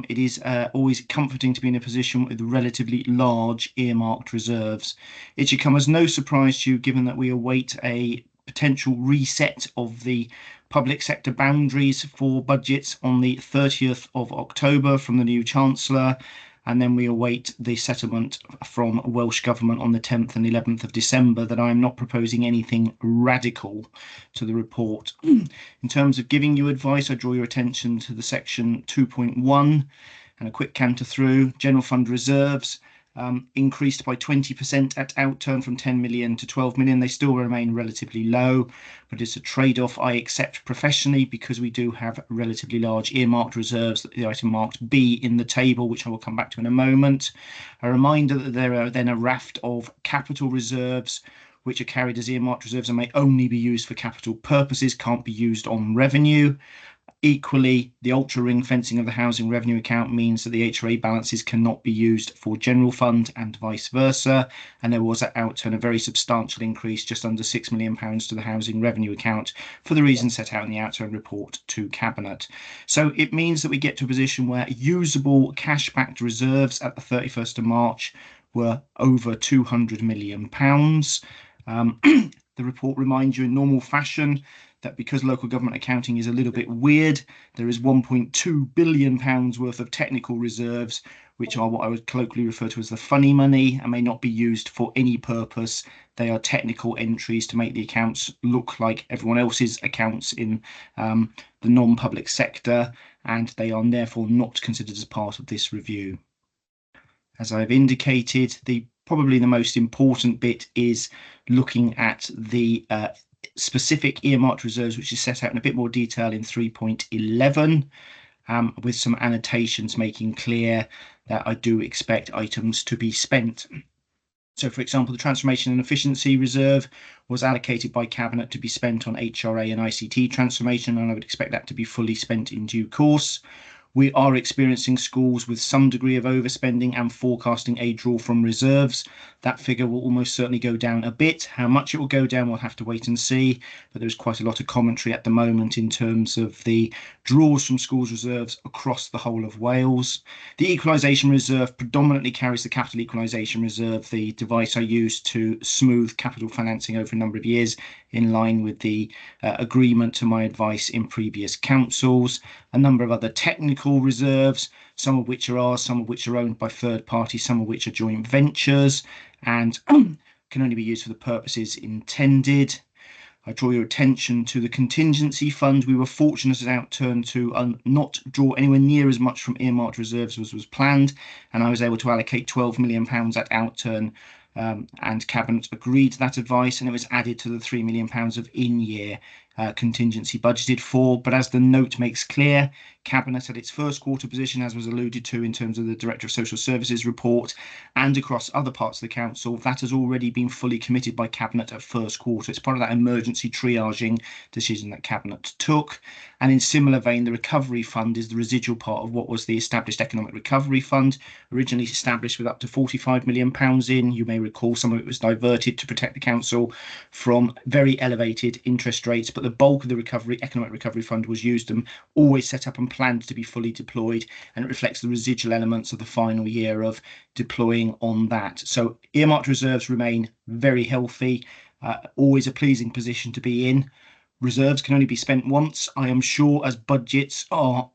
it is always comforting to be in a position with relatively large earmarked reserves. It should come as no surprise to you, given that we await a potential reset of the public sector boundaries for budgets on the 30th of October from the new Chancellor, and then we await the settlement from Welsh Government on the 10th and 11th of December, that I am not proposing anything radical to the report. In terms of giving you advice, I draw your attention to the section 2.1 and a quick canter through. General Fund reserves increased by 20% at outturn from 10 million to 12 million. They still remain relatively low, but it's a trade-off I accept professionally because we do have relatively large earmarked reserves, the item marked B in the table, which I will come back to in a moment. A reminder that there are then a raft of capital reserves which are carried as earmarked reserves and may only be used for capital purposes, can't be used on revenue. Equally, the ultra ring fencing of the housing revenue account means that the HRA balances cannot be used for general fund and vice versa. And there was at outturn a very substantial increase, just under £6 million to the housing revenue account for the reasons set out in the outturn report to Cabinet. So it means that we get to a position where usable cash-backed reserves at the 31st of March were over £200 million. The report reminds you in normal fashion that because local government accounting is a little bit weird, there is £1.2 billion worth of technical reserves, which are what I would colloquially refer to as the funny money and may not be used for any purpose. They are technical entries to make the accounts look like everyone else's accounts in the non-public sector, and they are therefore not considered as part of this review. As I've indicated, probably the most important bit is looking at the specific earmarked reserves, which is set out in a bit more detail in 3.11, with some annotations making clear that I do expect items to be spent. So, for example, the Transformation and Efficiency Reserve was allocated by Cabinet to be spent on HRA and ICT transformation, and I would expect that to be fully spent in due course. We are experiencing schools with some degree of overspending and forecasting a draw from reserves. That figure will almost certainly go down a bit. How much it will go down, we'll have to wait and see. But there's quite a lot of commentary at the moment in terms of the draws from schools' reserves across the whole of Wales. The equalisation reserve predominantly carries the capital equalisation reserve, the device I use to smooth capital financing over a number of years, in line with the agreement to my advice in previous councils. A number of other technical reserves, some of which are ours, some of which are owned by third parties, some of which are joint ventures, and can only be used for the purposes intended. I draw your attention to the contingency fund. We were fortunate at outturn to not draw anywhere near as much from earmarked reserves as was planned, and I was able to allocate £12 million at outturn, and Cabinet agreed to that advice, and it was added to the £3 million of in-year contingency budgeted for. But as the note makes clear, Cabinet at its first quarter position, as was alluded to in terms of the Director of Social Services report and across other parts of the council, that has already been fully committed by Cabinet at first quarter. It's part of that emergency triaging decision that Cabinet took. And in similar vein, the recovery fund is the residual part of what was the established economic recovery fund, originally established with up to £45 million in. You may recall some of it was diverted to protect the council from very elevated interest rates, but the bulk of the economic recovery fund was used and always set up and planned to be fully deployed, and it reflects the residual elements of the final year of deploying on that. So earmarked reserves remain very healthy, always a pleasing position to be in. Reserves can only be spent once. I am sure as budgets are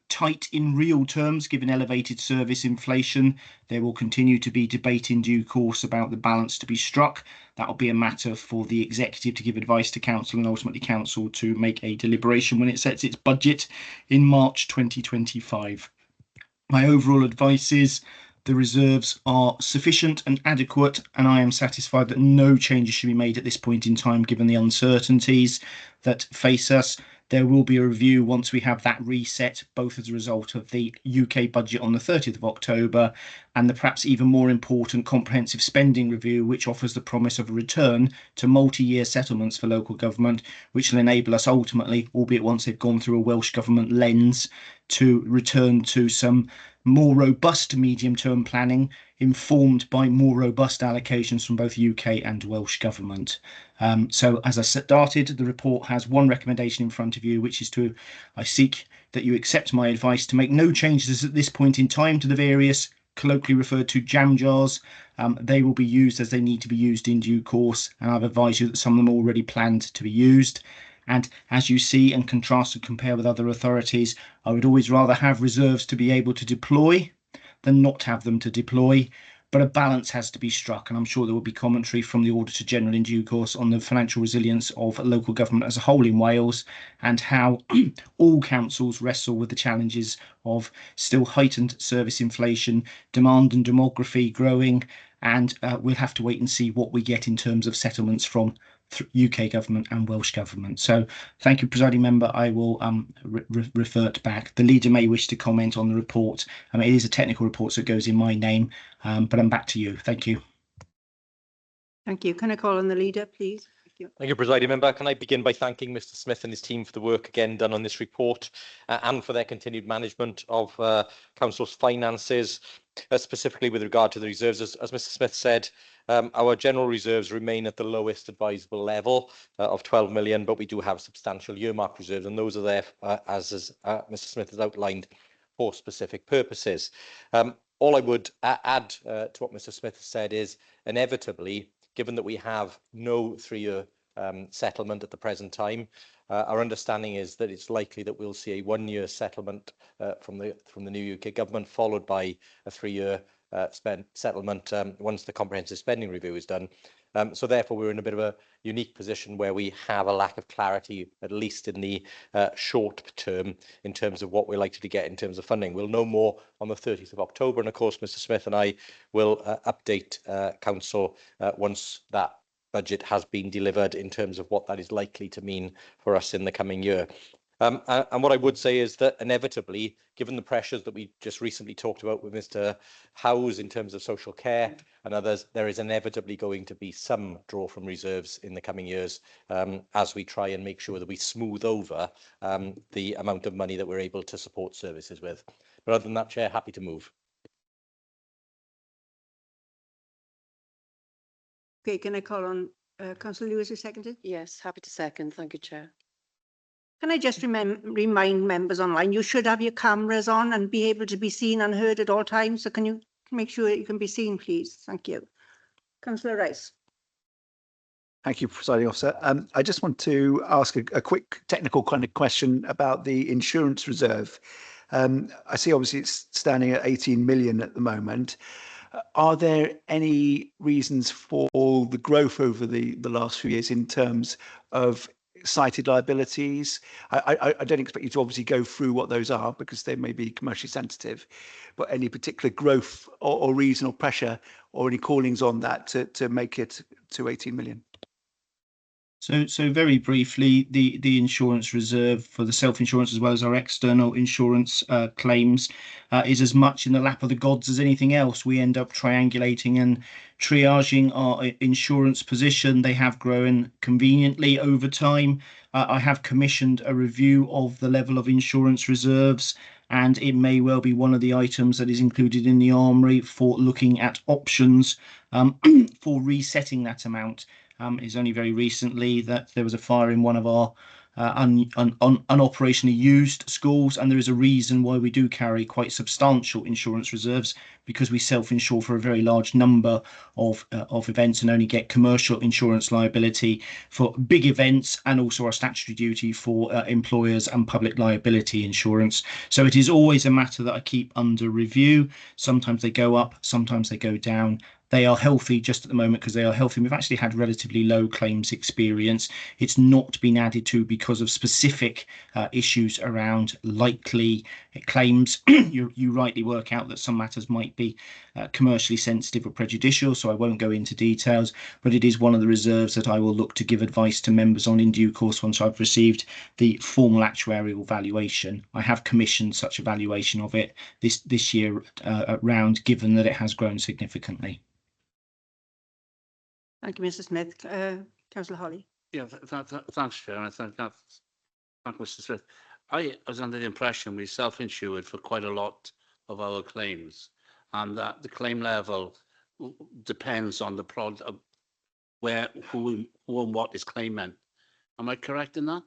tight in real terms, given elevated service inflation, there will continue to be debate in due course about the balance to be struck. That will be a matter for the executive to give advice to council, and ultimately council to make a deliberation when it sets its budget in March 2025. My overall advice is the reserves are sufficient and adequate, and I am satisfied that no changes should be made at this point in time, given the uncertainties that face us. There will be a review once we have that reset, both as a result of the UK budget on the 30th of October and the perhaps even more important comprehensive spending review, which offers the promise of a return to multi-year settlements for local government, which will enable us ultimately, albeit once they've gone through a Welsh Government lens, to return to some more robust medium-term planning, informed by more robust allocations from both UK and Welsh Government. So as I started, the report has one recommendation in front of you, which is I seek that you accept my advice to make no changes at this point in time to the various colloquially referred to jam jars. They will be used as they need to be used in due course, and I've advised you that some of them are already planned to be used. And as you see and contrast and compare with other authorities, I would always rather have reserves to be able to deploy than not have them to deploy. But a balance has to be struck, and I'm sure there will be commentary from the Auditor General in due course on the financial resilience of local government as a whole in Wales, and how all councils wrestle with the challenges of still heightened service inflation, demand and demography growing, and we'll have to wait and see what we get in terms of settlements from UK government and Welsh government. So thank you, presiding member. I will revert back. The leader may wish to comment on the report. It is a technical report, so it goes in my name, but I'm back to you. Thank you. Thank you. Can I call on the leader, please? Thank you, presiding member. Can I begin by thanking Mr. Smith and his team for the work again done on this report, and for their continued management of council's finances, specifically with regard to the reserves. As Mr. Smith said, our general reserves remain at the lowest advisable level of 12 million, but we do have substantial earmark reserves, and those are there, as Mr. Smith has outlined, for specific purposes. All I would add to what Mr. Smith has said is, inevitably, given that we have no 3-year settlement at the present time, our understanding is that it's likely that we'll see a 1-year settlement from the new UK government, followed by a 3-year settlement once the comprehensive spending review is done. So therefore, we're in a bit of a unique position where we have a lack of clarity, at least in the short term, in terms of what we're likely to get in terms of funding. We'll know more on the 30th of October, and of course, Mr. Smith and I will update Council once that budget has been delivered in terms of what that is likely to mean for us in the coming year. And what I would say is that inevitably, given the pressures that we just recently talked about with Mr. Howes in terms of social care and others, there is inevitably going to be some draw from reserves in the coming years as we try and make sure that we smooth over the amount of money that we're able to support services with. But other than that, Chair, happy to move. Okay, can I call on Councillor Lewis who seconded? Yes, happy to second. Thank you, Chair. Can I just remind members online, you should have your cameras on and be able to be seen and heard at all times. So can you make sure you can be seen, please? Thank you. Councillor Rice. Thank you, Presiding Officer. I just want to ask a quick technical kind of question about the insurance reserve. I see obviously it's standing at 18 million at the moment. Are there any reasons for the growth over the last few years in terms of cited liabilities? I don't expect you to obviously go through what those are because they may be commercially sensitive, but any particular growth or reason or pressure or any callings on that to make it to 18 million? So very briefly, the insurance reserve for the self-insurance as well as our external insurance claims is as much in the lap of the gods as anything else. We end up triangulating and triaging our insurance position. They have grown conveniently over time. I have commissioned a review of the level of insurance reserves, and it may well be one of the items that is included in the armoury for looking at options for resetting that amount. It's only very recently that there was a fire in one of our unoperationally used schools, and there is a reason why we do carry quite substantial insurance reserves, because we self-insure for a very large number of events and only get commercial insurance liability for big events, and also our statutory duty for employers and public liability insurance. So it is always a matter that I keep under review. Sometimes they go up, sometimes they go down. They are healthy just at the moment because they are healthy. We've actually had relatively low claims experience. It's not been added to because of specific issues around likely claims. You rightly work out that some matters might be commercially sensitive or prejudicial, so I won't go into details, but it is one of the reserves that I will look to give advice to members on in due course once I've received the formal actuarial valuation. I have commissioned such a valuation of it this year round, given that it has grown significantly. Thank you, Mr. Smith. Councillor Holly. Yeah, thanks, Chair. And thank Mr. Smith. I was under the impression we self-insured for quite a lot of our claims, and that the claim level depends on the product, where, who and what is claiming. Am I correct in that?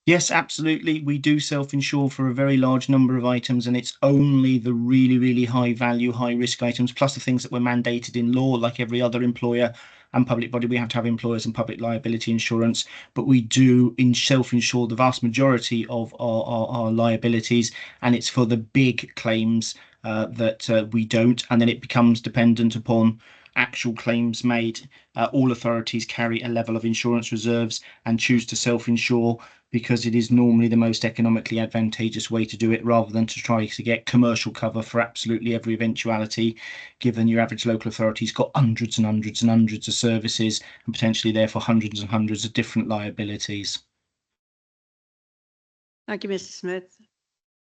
Yes, absolutely. We do self-insure for a very large number of items, and it's only the really, really high value, high risk items, plus the things that were mandated in law, like every other employer and public body. We have to have employers and public liability insurance, but we do self-insure the vast majority of our liabilities, and it's for the big claims that we don't, and then it becomes dependent upon actual claims made. All authorities carry a level of insurance reserves and choose to self-insure because it is normally the most economically advantageous way to do it, rather than to try to get commercial cover for absolutely every eventuality, given your average local authority's got hundreds and hundreds and hundreds of services and potentially therefore hundreds and hundreds of different liabilities. Thank you, Mr. Smith.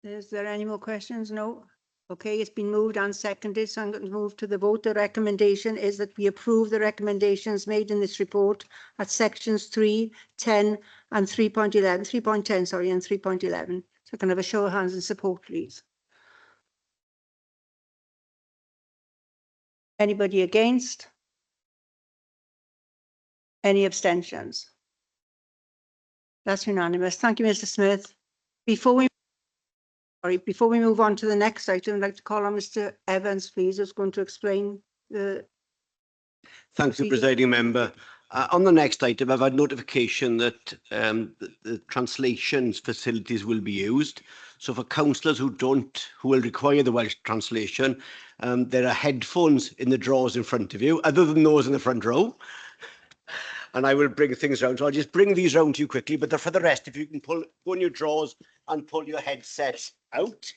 Is there any more questions? No? Okay, it's been moved and seconded, so I'm going to move to the vote. The recommendation is that we approve the recommendations made in this report at sections 3, 10 and 3.11, 3.10, sorry, and 3.11. So can I have a show of hands in support, please? Anybody against? Any abstentions? That's unanimous. Thank you, Mr. Smith. Before we move on to the next item, I'd like to call on Mr. Evans, please, who's going to explain the... Thanks, the presiding member. On the next item, I've had notification that the translations facilities will be used. So for councillors who will require the Welsh translation, there are headphones in the drawers in front of you, other than those in the front row. And I will bring things round. So I'll just bring these round to you quickly. But for the rest, if you can go in your drawers and pull your headsets out.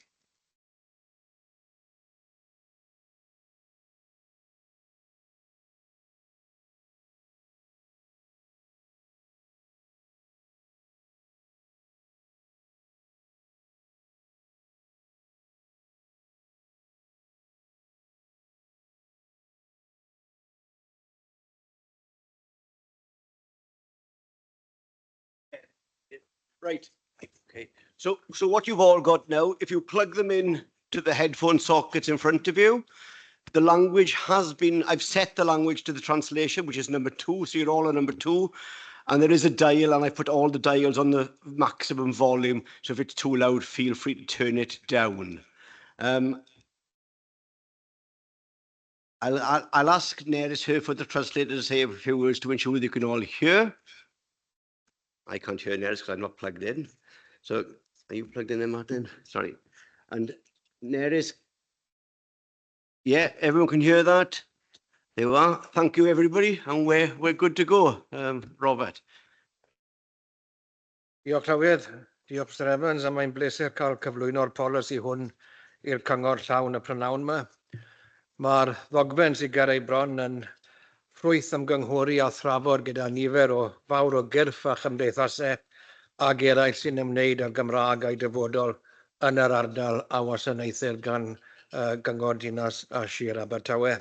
Right. Okay. So what you've all got now, if you plug them in to the headphone sockets in front of you, the language has been, I've set the language to the translation, which is number 2. So you're all on number 2. And there is a dial, and I put all the dials on the maximum volume. So if it's too loud, feel free to turn it down. I'll ask Nerys here for the translator to say a few words to ensure that you can all hear. I can't hear Nerys because I'm not plugged in. So are you plugged in there, Martin? Sorry. And Nerys, yeah, everyone can hear that? There you are. Thank you, everybody. And we're good to go. Robert. Diolch Llywydd, diolch Mr Evans, a mae'n bleser cael cyflwyno'r polisi hwn i'r cyngor llawn y prynawn yma. Mae'r ddogfen sy'n ger ei bron yn ffrwyth ymgynghori a thrafod gyda nifer o fawr o gyrff a chymdeithasau ac eraill sy'n ymwneud â'r Gymraeg a'i dyfodol yn yr ardal a wasanaethau gan gyngor dinas a Sir Abertawe.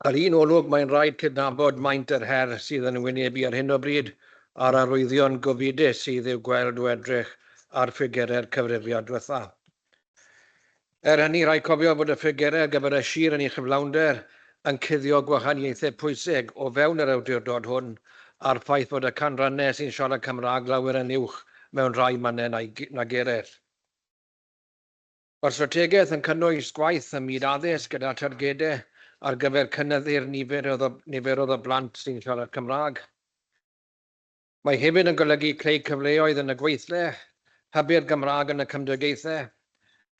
Ar un olwg, mae'n rhaid cydnabod maint yr her sydd yn wynebu ar hyn o bryd a'r arwyddion gofidus sydd i'w gweld o edrych ar ffigurau'r cyfrifiad diwetha. Hynny, rhaid cofio bod y ffigurau gyfer y sir yn ei chyflawnder yn cuddio gwahaniaethau pwysig o fewn yr awdurdod hwn a'r ffaith bod y canrannau sy'n siarad Cymraeg lawer yn uwch mewn rhai mannau nag eraill. Mae'r strategaeth yn cynnwys gwaith ym myd addysg gyda targedau ar gyfer cynyddu'r nifer o blant sy'n siarad Cymraeg. Mae hefyd yn golygu creu cyfleoedd yn y gweithle, hybu'r Gymraeg yn y cymdegaethau,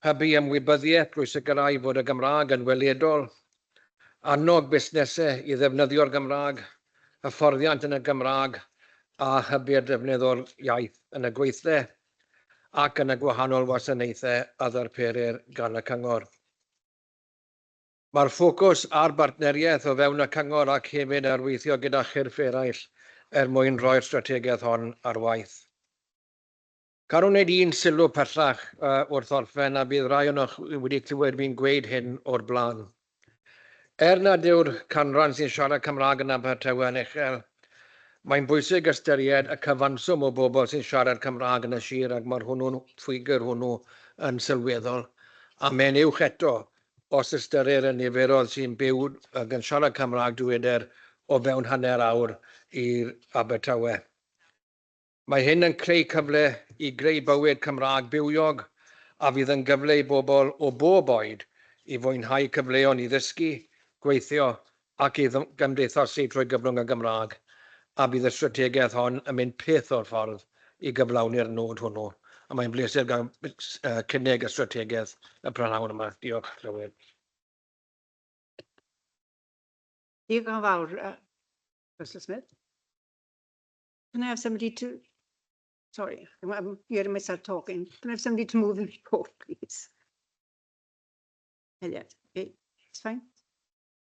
hybu ymwybyddiaeth drwy sicrhau bod y Gymraeg yn weledol, annog busnesau i ddefnyddio'r Gymraeg, hyfforddiant yn y Gymraeg a hybu'r defnydd o'r iaith yn y gweithle ac yn y gwahanol wasanaethau a ddarperir gan y cyngor. Mae'r ffocws ar bartneriaeth o fewn y cyngor ac hefyd ar weithio gyda chyrff eraill mwyn rhoi'r strategaeth hon ar waith. Carwn wneud un sylw pellach wrth orffen a bydd rai o'ch wedi clywed fi'n gweud hyn o'r blaen. Nad yw'r canran sy'n siarad Cymraeg yn Abertawe yn uchel, mae'n bwysig ystyried y cyfanswm o bobl sy'n siarad Cymraeg yn y sir ac mae'r ffigwr hwnnw yn sylweddol. A mae'n uwch eto os ystyrir y niferoedd sy'n byw ac yn siarad Cymraeg dyweder o fewn hanner awr i'r Abertawe. Mae hyn yn creu cyfle i greu bywyd Cymraeg bywiog a fydd yn gyfle i bobl o bob oed i fwynhau cyfleon i ddysgu, gweithio ac i gymdeithasu trwy gyfrwng y Gymraeg. A bydd y strategaeth hon yn mynd peth o'r ffordd i gyflawni'r nod hwnnw. A mae'n bleser gael cynnig y strategaeth y prynawn yma. Diolch, Llywyd. Diolch yn fawr, Mr Smith. Can I have somebody to... Sorry, I'm hearing myself talking. Can I have somebody to move the report, please? Elliot, okay, it's fine.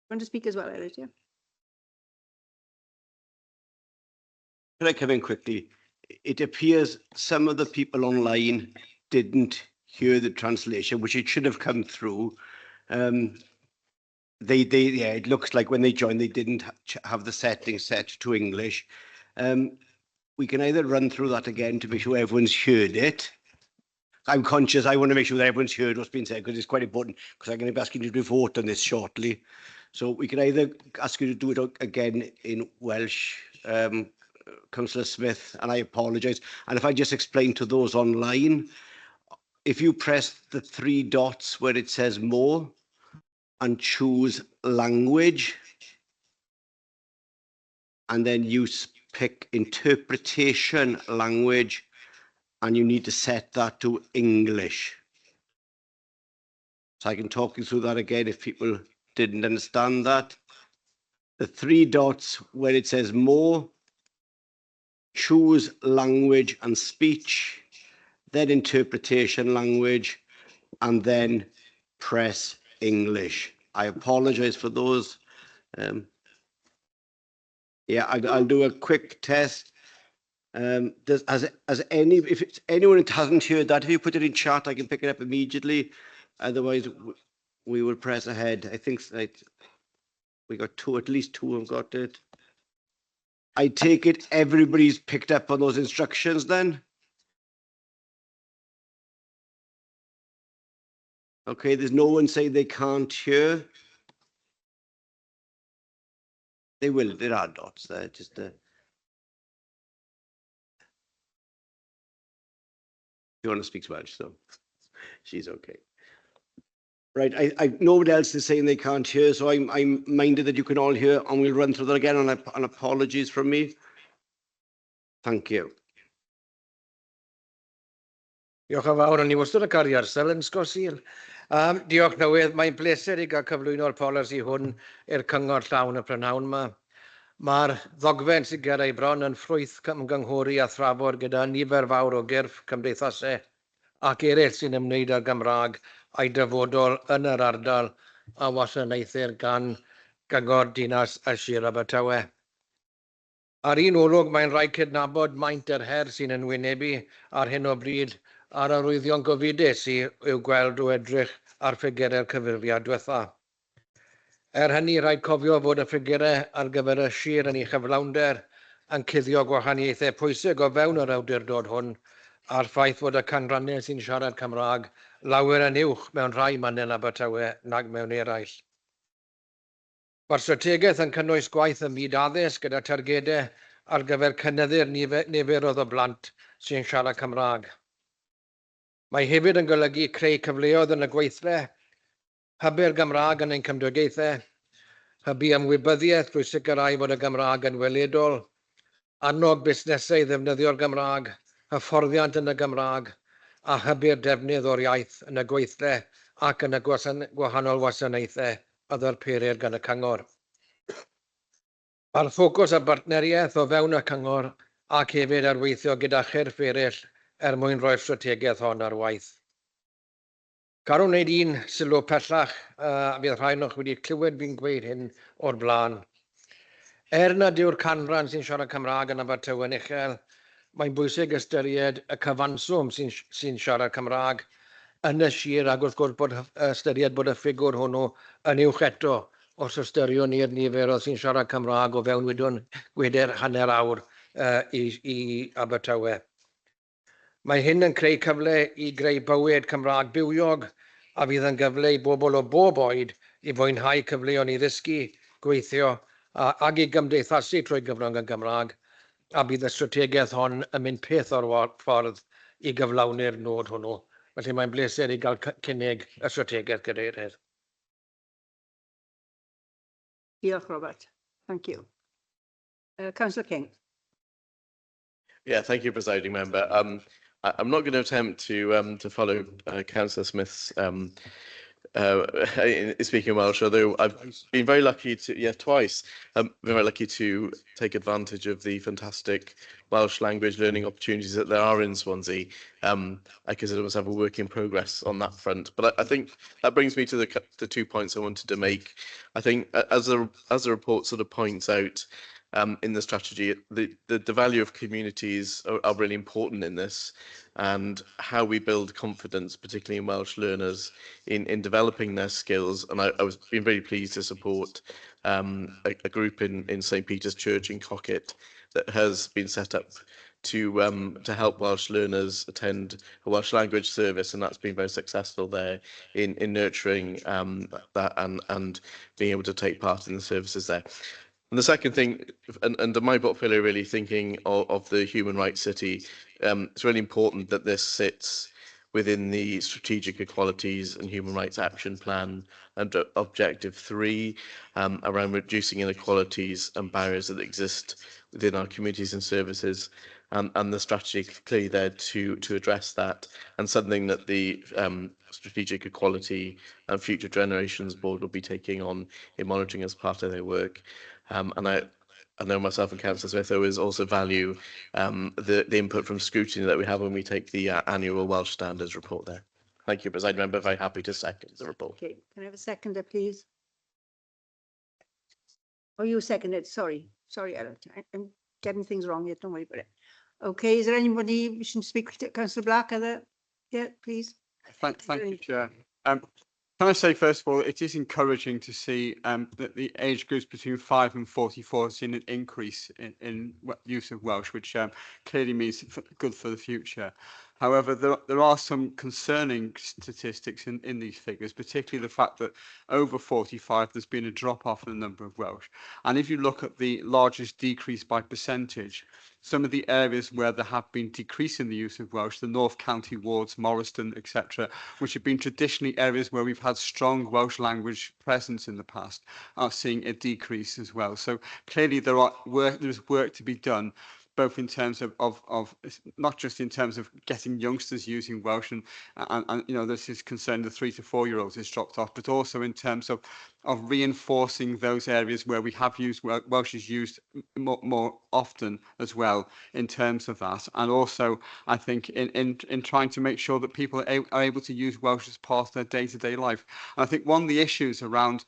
Want to speak as well, Elliot, yeah? Can I come in quickly? It appears some of the people online didn't hear the translation, which it should have come through. It looks like when they joined, they didn't have the settings set to English. We can either run through that again to make sure everyone's heard it. I'm conscious, I want to make sure that everyone's heard what's been said because it's quite important because I'm going to be asking you to vote on this shortly. So we can either ask you to do it again in Welsh, Councillor Smith, and I apologise. And if I just explain to those online, if you press the 3 dots where it says more and choose language, and then you pick interpretation language, and you need to set that to English. So I can talk you through that again if people didn't understand that. The 3 dots where it says more, choose language and speech, then interpretation language, and then press English. I apologize for those. Yeah, I'll do a quick test. If it's anyone that hasn't heard that, if you put it in chat, I can pick it up immediately. Otherwise, we will press ahead. I think we got 2, at least 2 have got it. I take it everybody's picked up on those instructions then? Okay, there's no one saying they can't hear. They will, there are dots there, just you want to speak Spanish, so she's okay. Right, nobody else is saying they can't hear, so I'm minded that you can all hear, and we'll run through that again, and apologies from me. Thank you. Diolch yn fawr, o'n i wastad yn cario arsel yn sgosil. Diolch newydd, mae'n bleser i gael cyflwyno'r polisi hwn i'r cyngor llawn y prynawn yma. Mae'r ddogfen sydd gyda ei bron yn ffrwyth ymgynghori a thrafod gyda nifer fawr o gyrff cymdeithasau ac eraill sy'n ymwneud â'r Gymraeg a'i dyfodol yn yr ardal a wasanaethir gan gyngor dinas a Sir Abertawe. Ar un olwg, mae'n rhaid cydnabod maint yr her sy'n enwynebu ar hyn o bryd ar arwyddion gofidus i'w gweld o edrych ar ffigurau'r cyfrifiad diwethaf. Hynny, rhaid cofio fod y ffigurau ar gyfer y sir yn ei chyflawnder yn cuddio gwahaniaethau pwysig o fewn yr awdurdod hwn a'r ffaith fod y canrannau sy'n siarad Cymraeg lawer yn uwch mewn rhai manel Abertawe nag mewn eraill. Mae'r strategaeth yn cynnwys gwaith ym myd addysg gyda targedau ar gyfer cynyddu'r niferoedd o blant sy'n siarad Cymraeg. Mae hefyd yn golygu creu cyfleoedd yn y gweithle, hybu'r Gymraeg yn ein cymdogaethau, hybu ymwybyddiaeth drwy sicrhau fod y Gymraeg yn weledol, annog busnesau i ddefnyddio'r Gymraeg, hyfforddiant yn y Gymraeg, a hybu'r defnydd o'r iaith yn y gweithle ac yn y gwahanol wasanaethau a ddarperir gan y cyngor. Mae'r ffocws ar bartneriaeth o fewn y cyngor ac hefyd ar weithio gyda chyrff eraill mwyn roi'r strategaeth hon ar waith. Carwn wneud un sylw pellach, a bydd rhai nhw'ch wedi clywed fi'n gweud hyn o'r blaen. Nad yw'r canran sy'n siarad Cymraeg yn Abertawe yn uchel, mae'n bwysig ystyried y cyfanswm sy'n siarad Cymraeg yn y sir ac wrth gwrs bod ystyried bod y ffigwr hwnnw yn uwch eto os ystyriwn ni'r nifer o sy'n siarad Cymraeg o fewn gweder hanner awr i Abertawe. Mae hyn yn creu cyfle i greu bywyd Cymraeg bywiog a fydd yn gyfle i bobl o bob oed i fwynhau cyfleon i ddysgu, gweithio ac i gymdeithasu trwy gyfrwng y Gymraeg a bydd y strategaeth hon yn mynd peth o'r ffordd i gyflawni'r nod hwnnw. Felly mae'n bleser i gael cynnig y strategaeth gyda'r. Diolch, Robert. Thank you. Councillor King. Yeah, thank you, Presiding Member. I'm not going to attempt to follow Councillor Smith's speaking Welsh, although I've been very lucky to, twice, been very lucky to take advantage of the fantastic Welsh language learning opportunities that there are in Swansea. I consider myself a work in progress on that front, but I think that brings me to the 2 points I wanted to make. I think as the report sort of points out, in the strategy, the value of communities are really important in this, and how we build confidence, particularly in Welsh learners, in developing their skills. And I was been very pleased to support a group in St Peter's Church in Cocket that has been set up to help Welsh learners attend a Welsh language service, and that's been very successful there in nurturing that and being able to take part in the services there. And the second thing, under my portfolio, really thinking of the human rights city, it's really important that this sits within the Strategic Equalities and Human Rights Action Plan and Objective 3, around reducing inequalities and barriers that exist within our communities and services, and the strategy clearly there to address that, and something that the Strategic Equality and Future Generations Board will be taking on in monitoring as part of their work. And I know myself and Councillor Smith always also value the input from scrutiny that we have when we take the annual Welsh Standards report there. Thank you, President Member. Very happy to second the report. Okay, can I have a seconder, please? Oh, you seconded. Sorry, Ella. I'm getting things wrong here. Don't worry about it. Okay, is there anybody wishing to speak to Councillor Black? Yeah, please. Thank you, Chair. Can I say, first of all, it is encouraging to see that the age groups between 5 and 44 have seen an increase in use of Welsh, which clearly means good for the future. However, there are some concerning statistics in these figures, particularly the fact that over 45 there's been a drop-off in the number of Welsh. And if you look at the largest decrease by percentage, some of the areas where there have been decrease in the use of Welsh, the North County wards, Morriston, etc., which have been traditionally areas where we've had strong Welsh language presence in the past, are seeing a decrease as well. So clearly there's work to be done, both in terms of not just in terms of getting youngsters using Welsh and you know, this is concerning the 3 to 4 year olds, it's dropped off, but also in terms of reinforcing those areas where we have used Welsh is used more often as well in terms of that. And also, I think in trying to make sure that people are able to use Welsh as part of their day-to-day life. And I think one of the issues around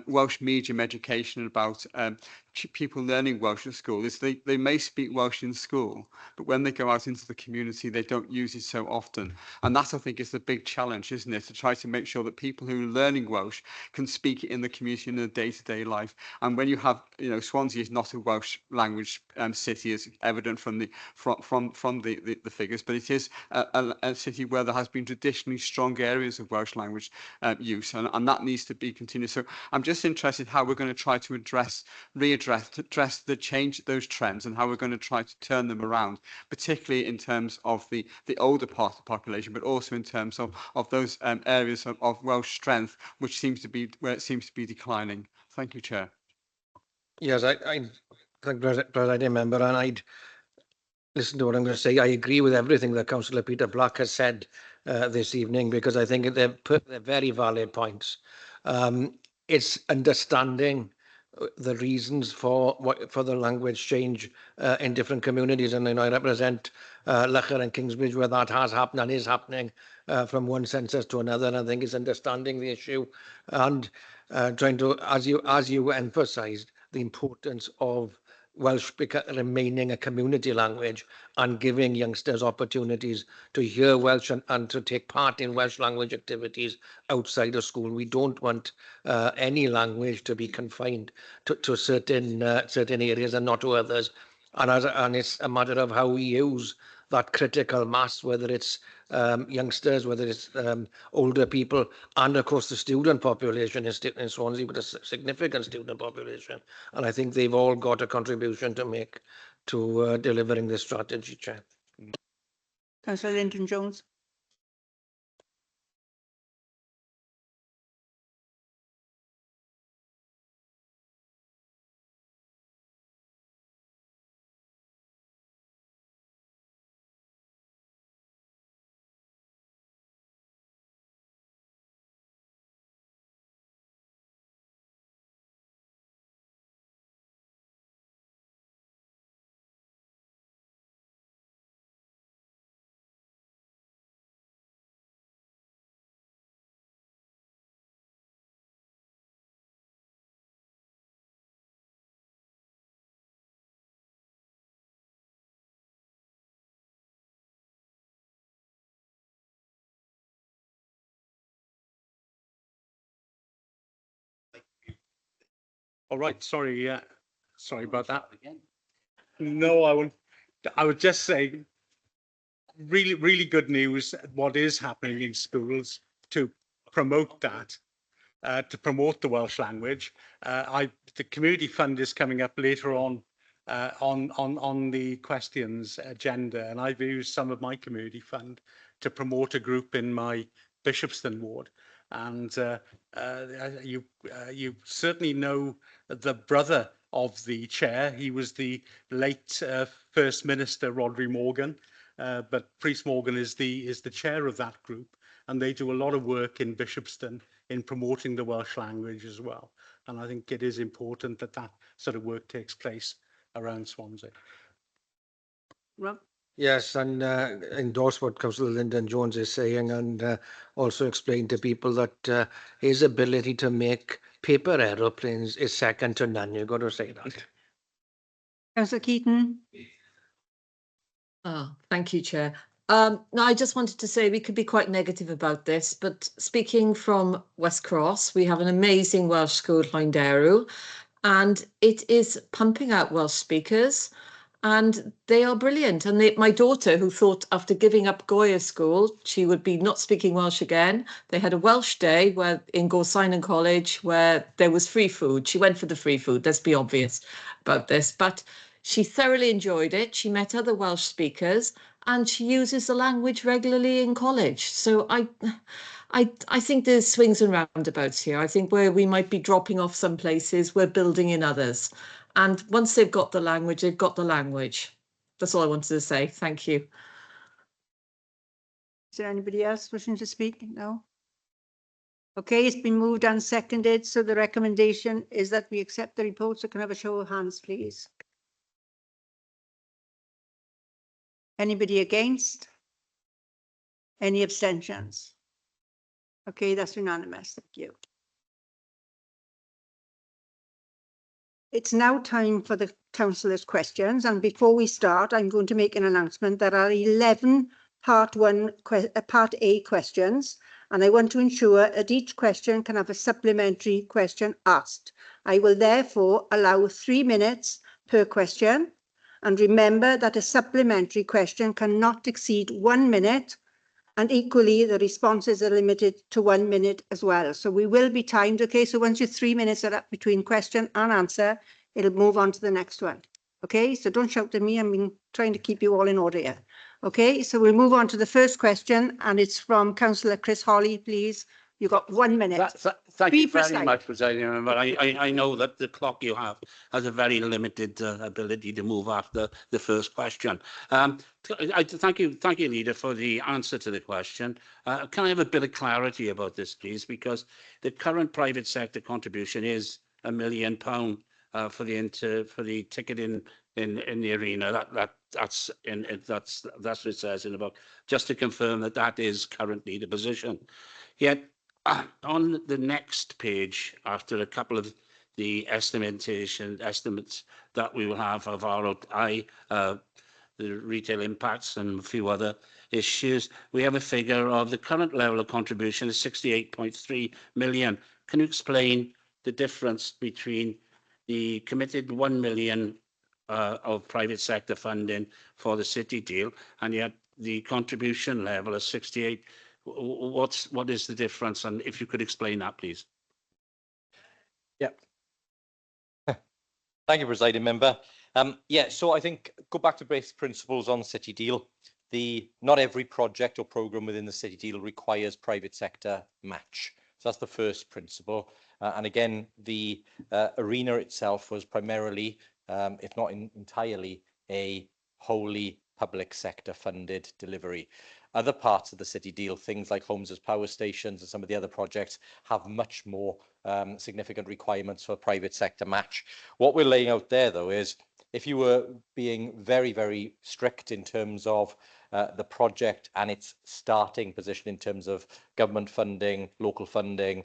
Welsh medium education about people learning Welsh at school is they may speak Welsh in school, but when they go out into the community, they don't use it so often. And that, I think, is the big challenge, isn't it? To try to make sure that people who are learning Welsh can speak it in the community in their day-to-day life. And when you have, you know, Swansea is not a Welsh language city, as evident from the figures, but it is a city where there has been traditionally strong areas of Welsh language use, and that needs to be continued. So I'm just interested how we're going to try to address the change, those trends, and how we're going to try to turn them around, particularly in terms of the older part of the population, but also in terms of those areas of Welsh strength, which seems to be where it seems to be declining. Thank you, Chair. Yes, I thank Presiding Member, and I'd listen to what I'm going to say. I agree with everything that Councillor Peter Black has said this evening, because I think they're very valid points. It's understanding the reasons for the language change in different communities, and I represent Loughor and Kingsbridge, where that has happened and is happening from one census to another. And I think it's understanding the issue and trying to, as you emphasised, the importance of Welsh remaining a community language and giving youngsters opportunities to hear Welsh and to take part in Welsh language activities outside of school. We don't want any language to be confined to certain areas and not to others. And it's a matter of how we use that critical mass, whether it's youngsters, whether it's older people, and of course the student population in Swansea, with a significant student population. And I think they've all got a contribution to make to delivering this strategy, Chair. Councillor Lyndon-Jones. All right, sorry, sorry about that. No, I won't. I would just say, really good news. What is happening in schools to promote that, to promote the Welsh language. The community fund is coming up later on the questions agenda, and I've used some of my community fund to promote a group in my Bishopston ward. And you certainly know the brother of the chair. He was the late First Minister Rodri Morgan, but Priest Morgan is the chair of that group, and they do a lot of work in Bishopston in promoting the Welsh language as well. And I think it is important that that sort of work takes place around Swansea. Rob? Yes, and endorse what Councillor Lyndon-Jones is saying, and also explain to people that his ability to make paper aeroplanes is second to none. You've got to say that. Councillor Keaton. Thank you, Chair. No, I just wanted to say we could be quite negative about this, but speaking from West Cross, we have an amazing Welsh school, Llanderw, and it is pumping out Welsh speakers, and they are brilliant. And my daughter, who thought after giving up Goya School, she would be not speaking Welsh again, they had a Welsh day where in Gorsinon College where there was free food. She went for the free food, let's be obvious about this, but she thoroughly enjoyed it. She met other Welsh speakers and she uses the language regularly in college. So I think there's swings and roundabouts here. I think where we might be dropping off some places, we're building in others. And once they've got the language, they've got the language. That's all I wanted to say. Thank you. Is there anybody else wishing to speak? No? Okay, it's been moved and seconded. So the recommendation is that we accept the report. So can I have a show of hands, please? Anybody against? Any abstentions? Okay, that's unanimous. Thank you. It's now time for the councillors' questions. And before we start, I'm going to make an announcement. There are 11 Part A questions, and I want to ensure that each question can have a supplementary question asked. I will therefore allow 3 minutes per question. And remember that a supplementary question cannot exceed 1 minute, and equally the responses are limited to 1 minute as well. So we will be timed, okay? So once your 3 minutes are up between question and answer, it'll move on to the next one. Okay, so don't shout at me, I'm trying to keep you all in order here. Okay, so we'll move on to the first question, and it's from Councillor Chris Holly, please. You've got 1 minute. Thank you very much, Presiding Member. I know that the clock you have has a very limited ability to move after the first question. Thank you, Leader, for the answer to the question. Can I have a bit of clarity about this, please? Because the current private sector contribution is £1 million for the ticketing in the arena. That's what it says in the book. Just to confirm that is currently the position. Yet on the next page, after a couple of the estimates that we will have of ROI, the retail impacts and a few other issues, we have a figure of the current level of contribution is 68.3 million. Can you explain the difference between the committed 1 million of private sector funding for the city deal and yet the contribution level of 68? What is the difference? And if you could explain that, please. Yeah. Thank you, Presiding Member. Yeah, so I think go back to basic principles on city deal. Not every project or programme within the city deal requires private sector match. So that's the first principle. And again, the arena itself was primarily, if not entirely, a wholly public sector funded delivery. Other parts of the city deal, things like homes as power stations and some of the other projects, have much more significant requirements for private sector match. What we're laying out there, though, is if you were being very, very strict in terms of the project and its starting position in terms of government funding, local funding,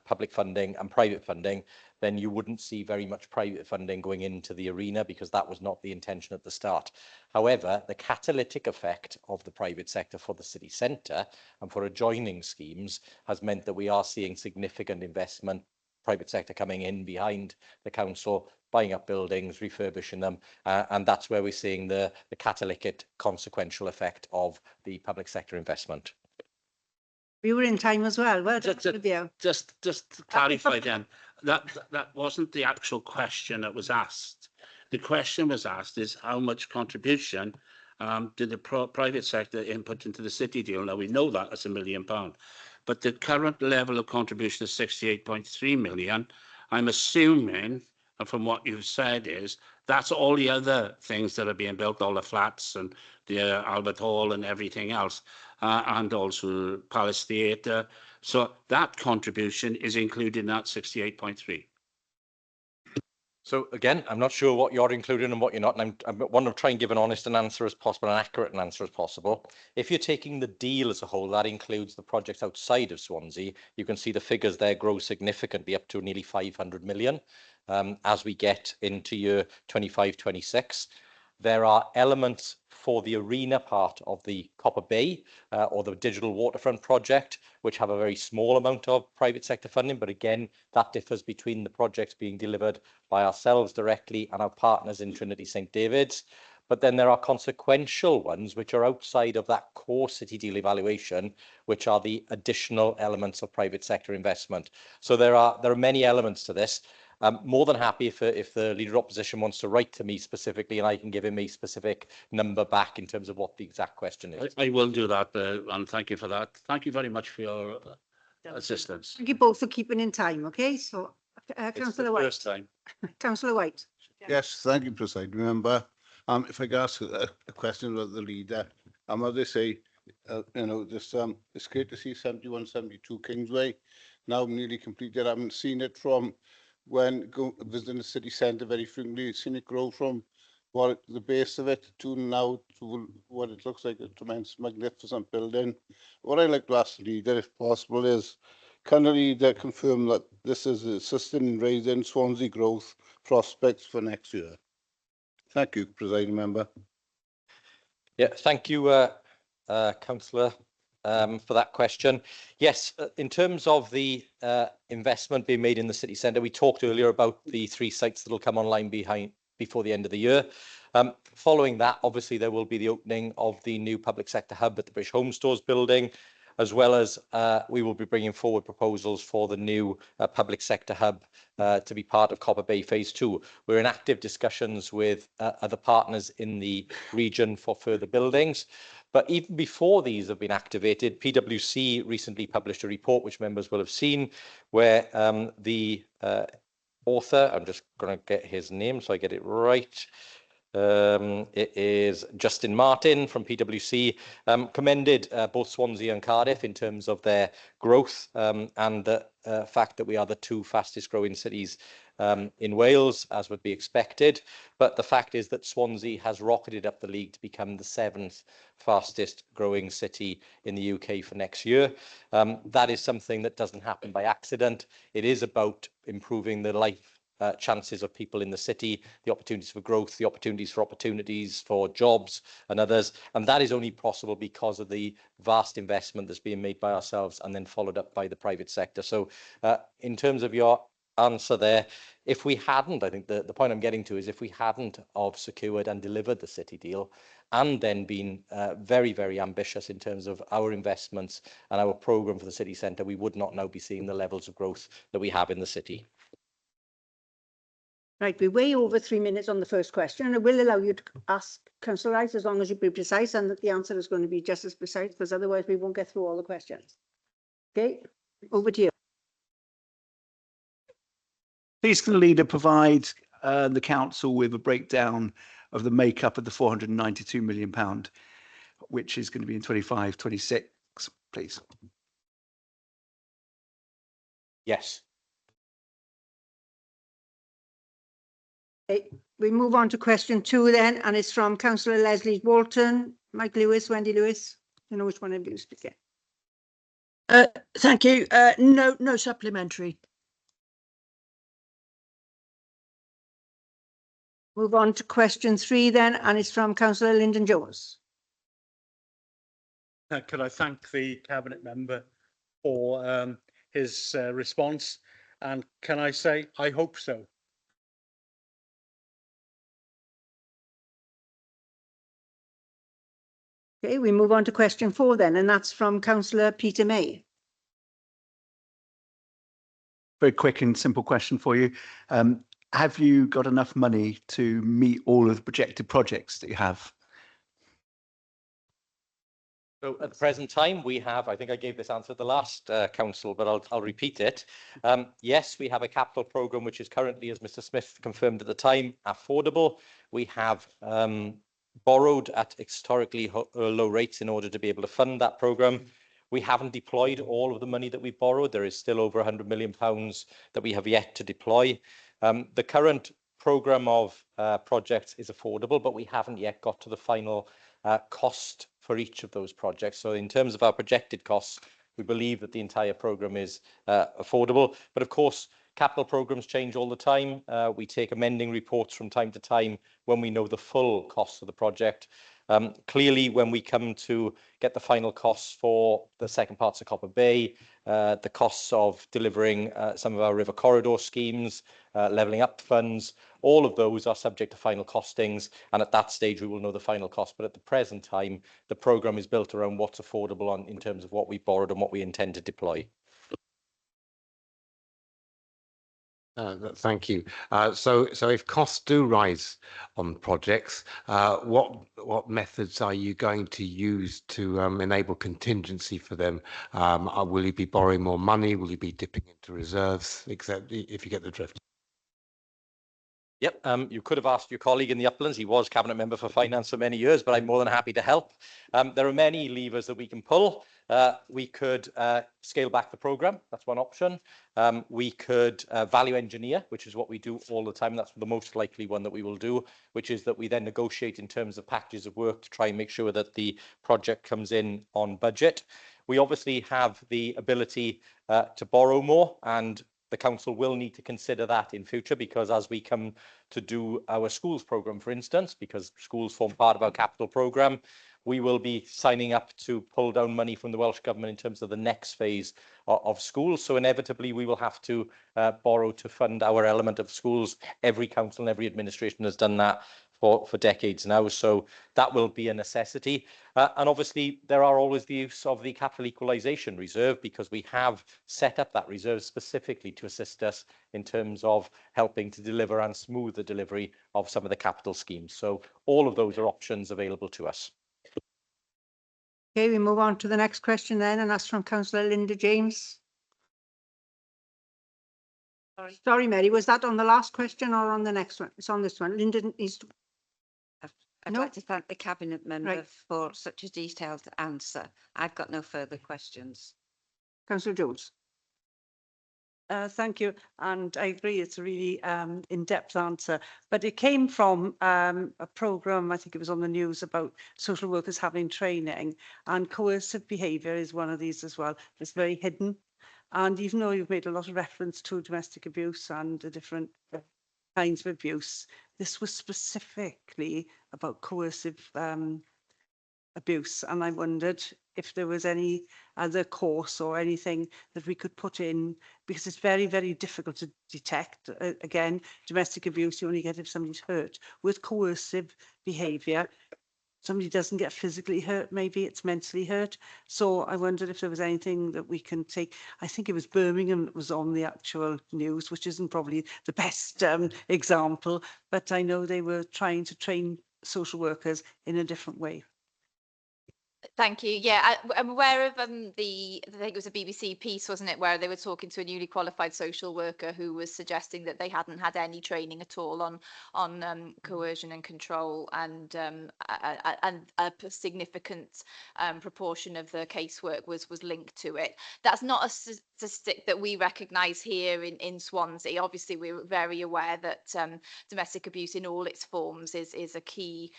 public funding and private funding, then you wouldn't see very much private funding going into the arena because that was not the intention at the start. However, the catalytic effect of the private sector for the city centre and for adjoining schemes has meant that we are seeing significant investment, private sector coming in behind the council, buying up buildings, refurbishing them, and that's where we're seeing the catalytic consequential effect of the public sector investment. We were in time as well. Well, just to clarify then, that wasn't the actual question that was asked. The question was asked is how much contribution did the private sector input into the city deal? Now we know that that's £1 million, but the current level of contribution is 68.3 million. I'm assuming, and from what you've said, is that's all the other things that are being built, all the flats and the Albert Hall and everything else, and also Palace Theatre. So that contribution is included in that 68.3. So again, I'm not sure what you're including and what you're not, and I want to try and give an honest answer as possible, an accurate answer as possible. If you're taking the deal as a whole, that includes the projects outside of Swansea. You can see the figures there grow significantly up to nearly 500 million as we get into year 25-26. There are elements for the arena part of the Copper Bay or the digital waterfront project, which have a very small amount of private sector funding. But again, that differs between the projects being delivered by ourselves directly and our partners in Trinity St David's. But then there are consequential ones which are outside of that core city deal evaluation, which are the additional elements of private sector investment. So there are many elements to this. I'm more than happy if the Leader of Opposition wants to write to me specifically, and I can give him a specific number back in terms of what the exact question is. I will do that, and thank you for that. Thank you very much for your assistance. Thank you both for keeping in time, okay? So, Councillor White. First time. Councillor White. Yes, thank you, President. Remember, if I could ask a question about the leader, as they say, it's great to see 7172 Kingsway now nearly completed. I haven't seen it from when visiting the city centre very frequently. I've seen it grow from the base of it to now to what it looks like, a tremendous, magnificent building. What I'd like to ask the leader, if possible, is can the leader confirm that this is assisting in raising Swansea growth prospects for next year? Thank you, Presiding Member. Yeah, thank you, Councillor, for that question. Yes, in terms of the investment being made in the city centre, we talked earlier about the 3 sites that will come online before the end of the year. Following that, obviously, there will be the opening of the new public sector hub at the British Home Stores building, as well as we will be bringing forward proposals for the new public sector hub to be part of Copper Bay Phase 2. We're in active discussions with other partners in the region for further buildings. But even before these have been activated, PwC recently published a report, which members will have seen, where the author, I'm just going to get his name so I get it right, it is Justin Martin from PwC, commended both Swansea and Cardiff in terms of their growth and the fact that we are the 2 fastest growing cities in Wales, as would be expected. But the fact is that Swansea has rocketed up the league to become the 7th fastest growing city in the UK for next year. That is something that doesn't happen by accident. It is about improving the life chances of people in the city, the opportunities for growth, the opportunities for jobs and others. And that is only possible because of the vast investment that's being made by ourselves and then followed up by the private sector. So in terms of your answer there, if we hadn't, I think the point I'm getting to is if we hadn't of secured and delivered the city deal and then been very, very ambitious in terms of our investments and our programme for the city centre, we would not now be seeing the levels of growth that we have in the city. Right, we're way over 3 minutes on the first question, and I will allow you to ask Councillor Rice as long as you be precise and that the answer is going to be just as precise, because otherwise we won't get through all the questions. Okay, over to you. Please can the leader provide the council with a breakdown of the makeup of the £492 million, which is going to be in 25-26, please? Yes. Okay, we move on to question 2 then, and it's from Councillor Leslie Walton, Mike Lewis, Wendy Lewis. You know which one of you is speaking. Thank you. No supplementary. Move on to question 3 then, and it's from Councillor Lyndon Jones. Could I thank the Cabinet member for his response, and can I say I hope so? Okay, we move on to question 4 then, and that's from Councillor Peter May. Very quick and simple question for you. Have you got enough money to meet all of the projected projects that you have? So at the present time, we have, I think I gave this answer at the last council, but I'll repeat it. Yes, we have a capital programme which is currently, as Mr. Smith confirmed at the time, affordable. We have borrowed at historically low rates in order to be able to fund that programme. We haven't deployed all of the money that we borrowed. There is still over £100 million that we have yet to deploy. The current programme of projects is affordable, but we haven't yet got to the final cost for each of those projects. So in terms of our projected costs, we believe that the entire programme is affordable. But of course, capital programmes change all the time. We take amending reports from time to time when we know the full cost of the project. Clearly, when we come to get the final costs for the second parts of Copper Bay, the costs of delivering some of our river corridor schemes, levelling up funds, all of those are subject to final costings, and at that stage we will know the final cost. But at the present time, the programme is built around what's affordable in terms of what we borrowed and what we intend to deploy. Thank you. So if costs do rise on projects, what methods are you going to use to enable contingency for them? Will you be borrowing more money? Will you be dipping into reserves, except if you get the drift? Yep, you could have asked your colleague in the Uplands. He was Cabinet Member for Finance for many years, but I'm more than happy to help. There are many levers that we can pull. We could scale back the programme. That's one option. We could value engineer, which is what we do all the time. That's the most likely one that we will do, which is that we then negotiate in terms of packages of work to try and make sure that the project comes in on budget. We obviously have the ability to borrow more, and the council will need to consider that in future, because as we come to do our schools programme, for instance, because schools form part of our capital programme, we will be signing up to pull down money from the Welsh Government in terms of the next phase of schools. So inevitably we will have to borrow to fund our element of schools. Every council and every administration has done that for decades now, so that will be a necessity. And obviously there are always the use of the capital equalisation reserve, because we have set up that reserve specifically to assist us in terms of helping to deliver and smooth the delivery of some of the capital schemes. So all of those are options available to us. Okay, we move on to the next question then, and that's from Councillor Linda James. Sorry, Mary, was that on the last question or on the next one? It's on this one. Linda needs to... I'd like to thank the Cabinet Member Right. for such a detailed answer. I've got no further questions. Councillor Jones. Thank you, and I agree it's a really in-depth answer, but it came from a programme, I think it was on the news, about social workers having training, and coercive behaviour is one of these as well. It's very hidden, and even though you've made a lot of reference to domestic abuse and the different kinds of abuse, this was specifically about coercive abuse, and I wondered if there was any other course or anything that we could put in, because it's very, very difficult to detect. Again, domestic abuse you only get if somebody's hurt. With coercive behaviour, somebody doesn't get physically hurt, maybe it's mentally hurt. So I wondered if there was anything that we can take. I think it was Birmingham that was on the actual news, which isn't probably the best example, but I know they were trying to train social workers in a different way. Thank you. Yeah, I'm aware of I think it was a BBC piece, wasn't it, where they were talking to a newly qualified social worker who was suggesting that they hadn't had any training at all on coercion and control, and a significant proportion of the casework was linked to it. That's not a statistic that we recognise here in Swansea. Obviously, we're very aware that domestic abuse in all its forms is a key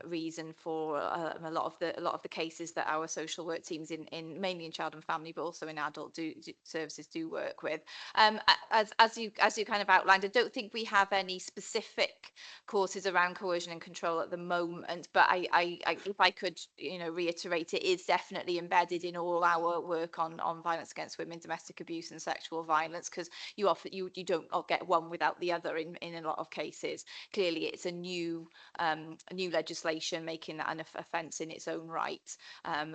reason for a lot of the cases that our social work teams in mainly in child and family, but also in adult services do work with. As you kind of outlined, I don't think we have any specific courses around coercion and control at the moment, but if I could, reiterate, it is definitely embedded in all our work on violence against women, domestic abuse and sexual violence, because you don't get one without the other in a lot of cases. Clearly it's a new legislation making that an offence in its own right,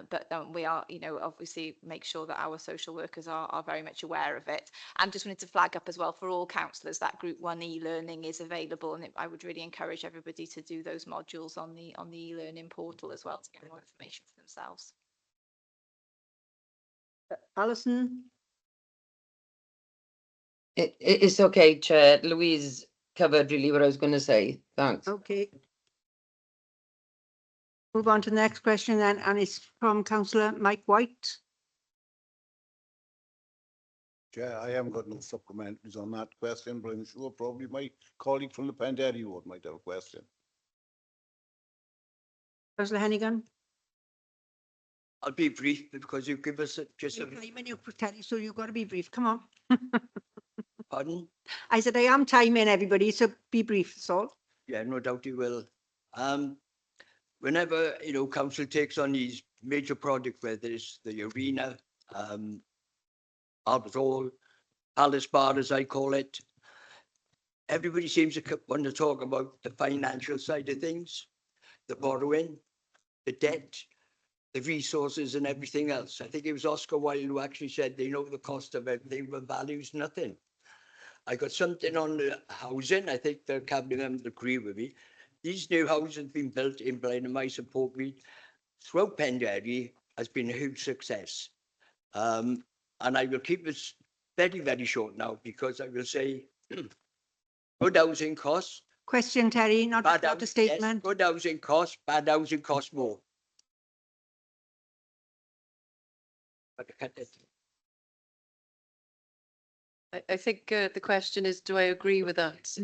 but we are obviously make sure that our social workers are very much aware of it. And just wanted to flag up as well, for all councillors, that Group 1 e-learning is available, and I would really encourage everybody to do those modules on the e-learning portal as well, to get more information for themselves. Alison. It's okay, Chair. Louise covered really what I was going to say. Thanks. Okay. Move on to the next question then, and it's from Councillor Mike White. Chair, I haven't got no supplementaries on that question, but I'm sure probably my colleague from the Penderry ward might have a question. Councillor Hennigan. I'll be brief because you give us just a... So you've got to be brief. Come on. Pardon? I said I am timing everybody, so be brief, that's all. Yeah, no doubt you will. whenever, council takes on these major projects, whether it's the arena, Albert Hall, Palace Bar, as I call it, everybody seems to want to talk about the financial side of things, the borrowing, the debt, the resources and everything else. I think it was Oscar Wilde who actually said they know the cost of everything but values nothing. I got something on the housing. I think the cabinet members agree with me. These new houses have been built in blind and my support me throughout Penderry has been a huge success. And I will keep this very, very short now because I will say good housing costs. Question, Terry, not a statement. Yes, good housing costs, bad housing costs more. I think the question is, do I agree with that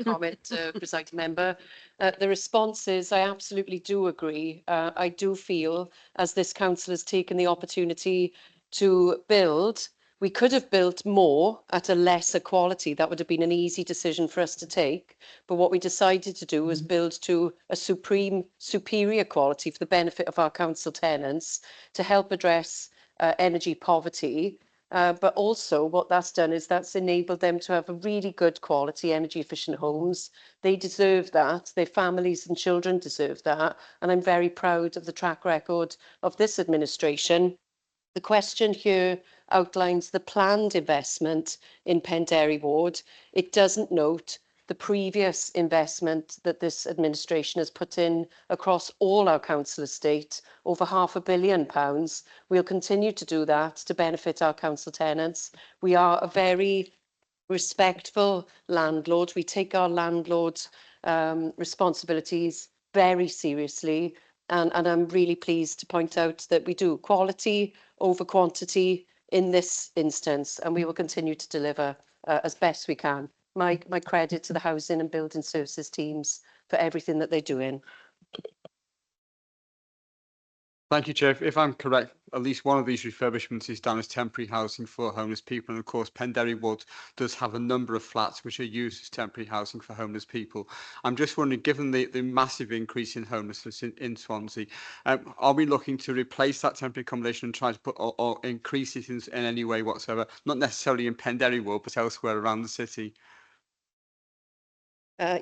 comment, presiding member? The response is, I absolutely do agree. I do feel, as this council has taken the opportunity to build, we could have built more at a lesser quality. That would have been an easy decision for us to take. But what we decided to do was build to a superior quality for the benefit of our council tenants to help address energy poverty. But also what that's done is that's enabled them to have a really good quality energy efficient homes. They deserve that. Their families and children deserve that. And I'm very proud of the track record of this administration. The question here outlines the planned investment in Penderry Ward. It doesn't note the previous investment that this administration has put in across all our council estate, over £500 million. We'll continue to do that to benefit our council tenants. We are a very respectful landlord. We take our landlord responsibilities very seriously. And I'm really pleased to point out that we do quality over quantity in this instance, and we will continue to deliver as best we can. My credit to the housing and building services teams for everything that they're doing. Thank you, Chair. If I'm correct, at least one of these refurbishments is done as temporary housing for homeless people. And of course, Penderry Wood does have a number of flats which are used as temporary housing for homeless people. I'm just wondering, given the massive increase in homelessness in Swansea, are we looking to replace that temporary accommodation and try to put or increase it in any way whatsoever? Not necessarily in Penderry Wood, but elsewhere around the city.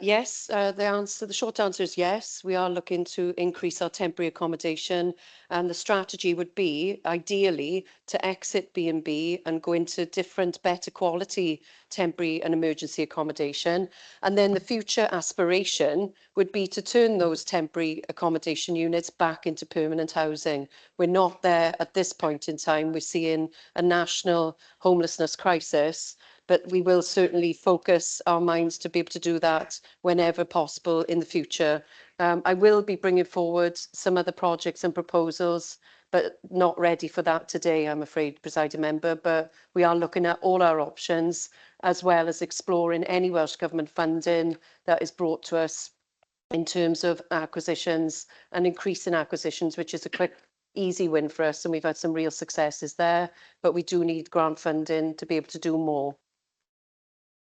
Yes, the short answer is yes. We are looking to increase our temporary accommodation, and the strategy would be, ideally, to exit B&B and go into different, better quality temporary and emergency accommodation. And then the future aspiration would be to turn those temporary accommodation units back into permanent housing. We're not there at this point in time. We're seeing a national homelessness crisis, but we will certainly focus our minds to be able to do that whenever possible in the future. I will be bringing forward some other projects and proposals, but not ready for that today, I'm afraid, presiding member. But we are looking at all our options, as well as exploring any Welsh Government funding that is brought to us in terms of acquisitions and increasing acquisitions, which is a quick, easy win for us. And we've had some real successes there, but we do need grant funding to be able to do more.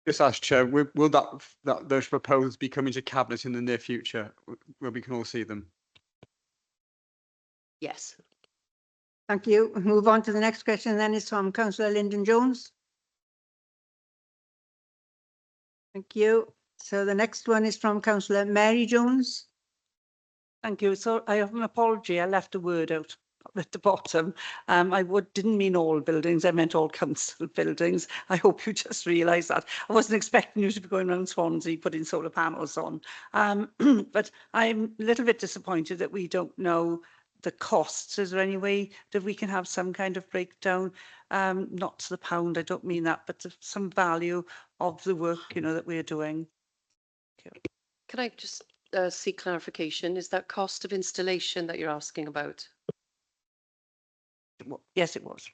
Just ask, Chair, will those proposals be coming to Cabinet in the near future, where we can all see them? Yes. Thank you. We'll move on to the next question, then is from Councillor Lyndon Jones. Thank you. So the next one is from Councillor Mary Jones. Thank you. So I have an apology. I left a word out at the bottom. I didn't mean all buildings. I meant all council buildings. I hope you just realise that. I wasn't expecting you to be going around Swansea putting solar panels on. But I'm a little bit disappointed that we don't know the costs. Is there any way that we can have some kind of breakdown, not to the pound, I don't mean that, but to some value of the work, that we're doing? Can I just seek clarification? Is that cost of installation that you're asking about? Yes, it was.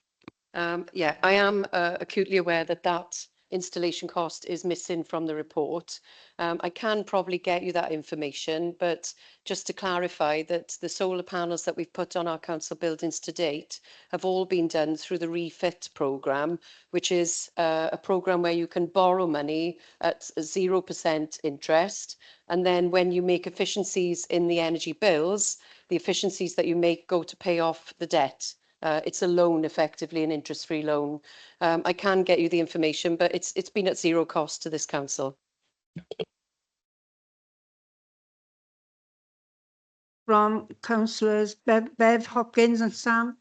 Yeah, I am acutely aware that installation cost is missing from the report. I can probably get you that information, but just to clarify that the solar panels that we've put on our council buildings to date have all been done through the refit programme, which is a programme where you can borrow money at 0% interest. And then when you make efficiencies in the energy bills, the efficiencies that you make go to pay off the debt. It's a loan, effectively, an interest-free loan. I can get you the information, but it's been at zero cost to this council. From councillors Bev Hopkins and Sam.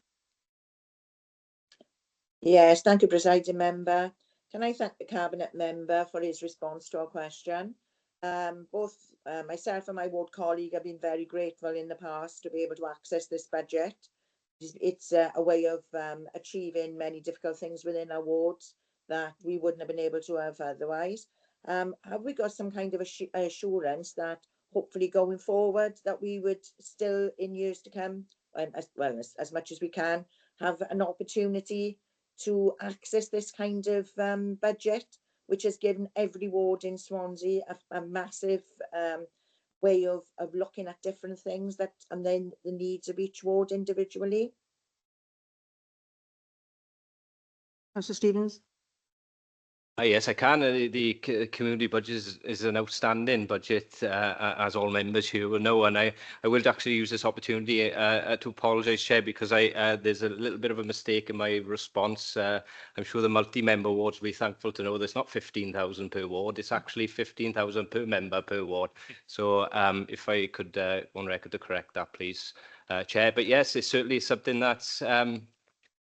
Yes, thank you, Presiding Member. Can I thank the Cabinet Member for his response to our question? Both myself and my ward colleague have been very grateful in the past to be able to access this budget. It's a way of achieving many difficult things within our wards that we wouldn't have been able to have otherwise. Have we got some kind of assurance that hopefully going forward that we would still in years to come, as much as we can, have an opportunity to access this kind of budget, which has given every ward in Swansea a massive way of looking at different things that, and then the needs of each ward individually. Councillor Stevens. Yes, I can. The community budget is an outstanding budget, as all members here will know. And I will actually use this opportunity to apologise, Chair, because there's a little bit of a mistake in my response. I'm sure the multi-member wards will be thankful to know there's not 15,000 per ward. It's actually 15,000 per member per ward. So if I could, on record, to correct that, please, Chair. But yes, it's certainly something that's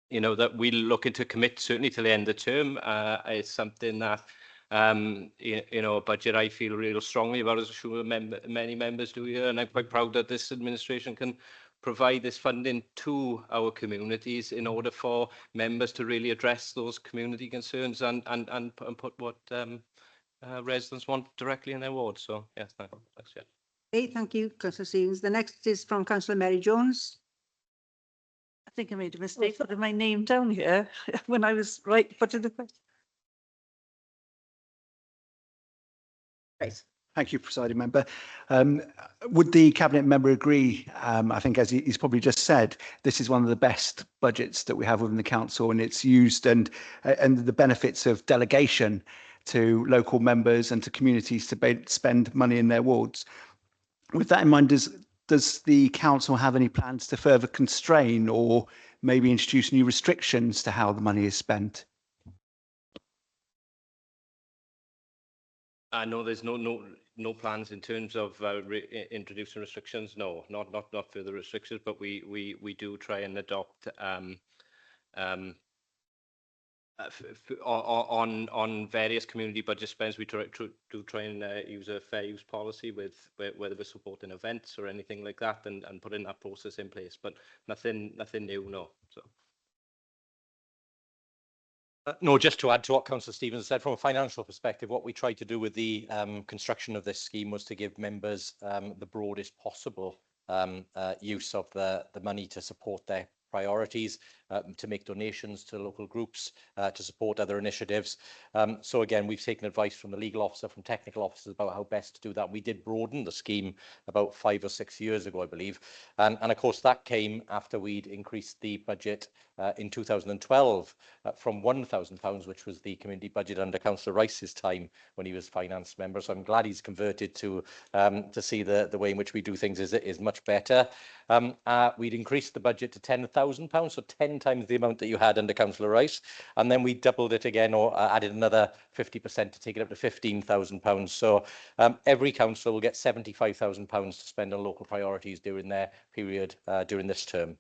you know, that we're looking to commit certainly to the end of the term. It's something that, you know, a budget I feel real strongly about, as I'm sure many members do here. And I'm quite proud that this administration can provide this funding to our communities in order for members to really address those community concerns and put what residents want directly in their wards. So, yes, thanks. Yeah. Okay, thank you, Councillor Stevens. The next is from Councillor Mary Jones. I think I made a mistake putting my name down here when I was putting the question. Right. Thank you, Presiding Member. Would the Cabinet Member agree? I think, as he's probably just said, this is one of the best budgets that we have within the Council, and it's used and the benefits of delegation to local members and to communities to spend money in their wards. With that in mind, does the Council have any plans to further constrain or maybe introduce new restrictions to how the money is spent? No, there's no plans in terms of introducing restrictions. No, not further restrictions, but we do try and adopt on various community budget spends. We try and use a fair use policy with whether we're supporting events or anything like that, and putting that process in place. But nothing new, no. So. No, just to add to what Councillor Stevens said, from a financial perspective, what we tried to do with the construction of this scheme was to give members the broadest possible use of the money to support their priorities, to make donations to local groups, to support other initiatives. So again, we've taken advice from the legal officer, from technical officers about how best to do that. We did broaden the scheme about 5 or 6 years ago, I believe. And of course, that came after we'd increased the budget in 2012 from £1,000, which was the community budget under Councillor Rice's time when he was finance member. So I'm glad he's converted to see the way in which we do things is much better. We'd increased the budget to £10,000, so 10 times the amount that you had under Councillor Rice, and then we doubled it again, or added another 50% to take it up to £15,000. So every council will get £75,000 to spend on local priorities during their period during this term.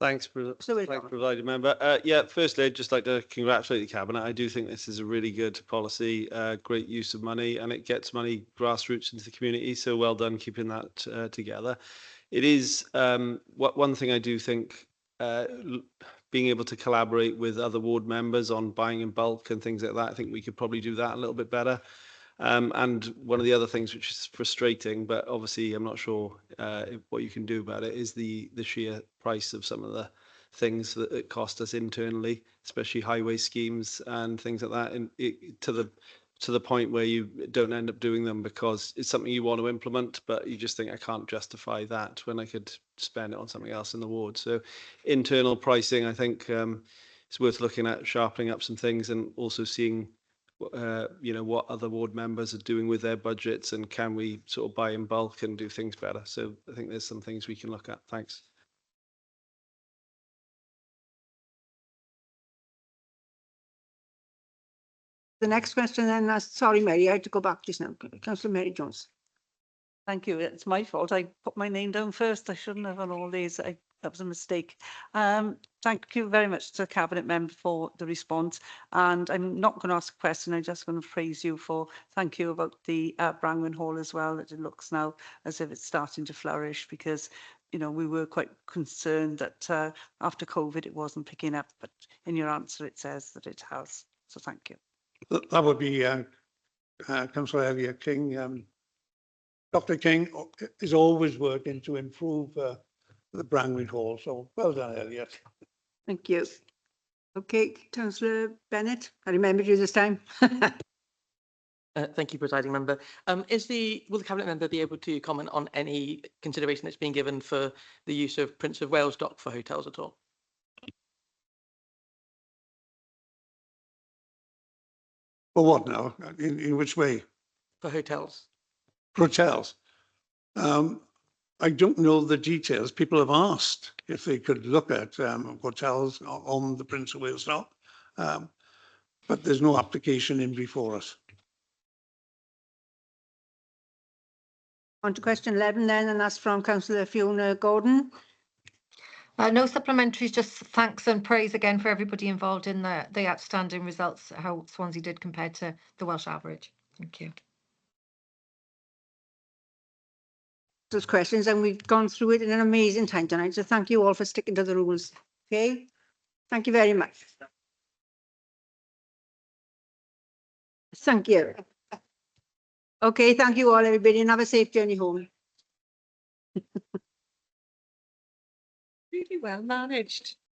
Thanks, Presiding Member. Yeah, firstly, I'd just like to congratulate the Cabinet. I do think this is a really good policy, great use of money, and it gets money grassroots into the community. So well done keeping that together. It is one thing I do think, being able to collaborate with other ward members on buying in bulk and things like that, I think we could probably do that a little bit better. And one of the other things which is frustrating, but obviously I'm not sure what you can do about it, is the sheer price of some of the things that it cost us internally, especially highway schemes and things like that, and to the point where you don't end up doing them because it's something you want to implement, but you just think, I can't justify that when I could spend it on something else in the ward. So internal pricing, I think it's worth looking at, sharpening up some things, and also seeing what other ward members are doing with their budgets, and can we sort of buy in bulk and do things better. So I think there's some things we can look at. Thanks. The next question then, sorry, Mary, I had to go back just now. Councillor Mary Jones. Thank you. It's my fault. I put my name down first. I shouldn't have on all these. That was a mistake. Thank you very much to the Cabinet Member for the response. And I'm not going to ask a question. I'm just going to praise you for, thank you about the Brangwen Hall as well, that it looks now as if it's starting to flourish, because, you know, we were quite concerned that after COVID it wasn't picking up, but in your answer it says that it has. So thank you. That would be Councillor Elliott King. Dr. King is always working to improve the Brangwen Hall. So well done, Elliott. Thank you. Okay, Councillor Bennett, I remembered you this time. Thank you, Presiding Member. Will the Cabinet Member be able to comment on any consideration that's being given for the use of Prince of Wales dock for hotels at all? For what now? In which way? For hotels. Hotels. I don't know the details. People have asked if they could look at hotels on the Prince of Wales dock, but there's no application in before us. On to question 11 then, and that's from Councillor Fiona Gordon. No supplementaries, just thanks and praise again for everybody involved in the outstanding results, how Swansea did compared to the Welsh average. Thank you. Those questions, and we've gone through it in an amazing time tonight. So thank you all for sticking to the rules. Okay, thank you very much. Thank you. Okay, thank you all, everybody, and have a safe journey home. Really well managed.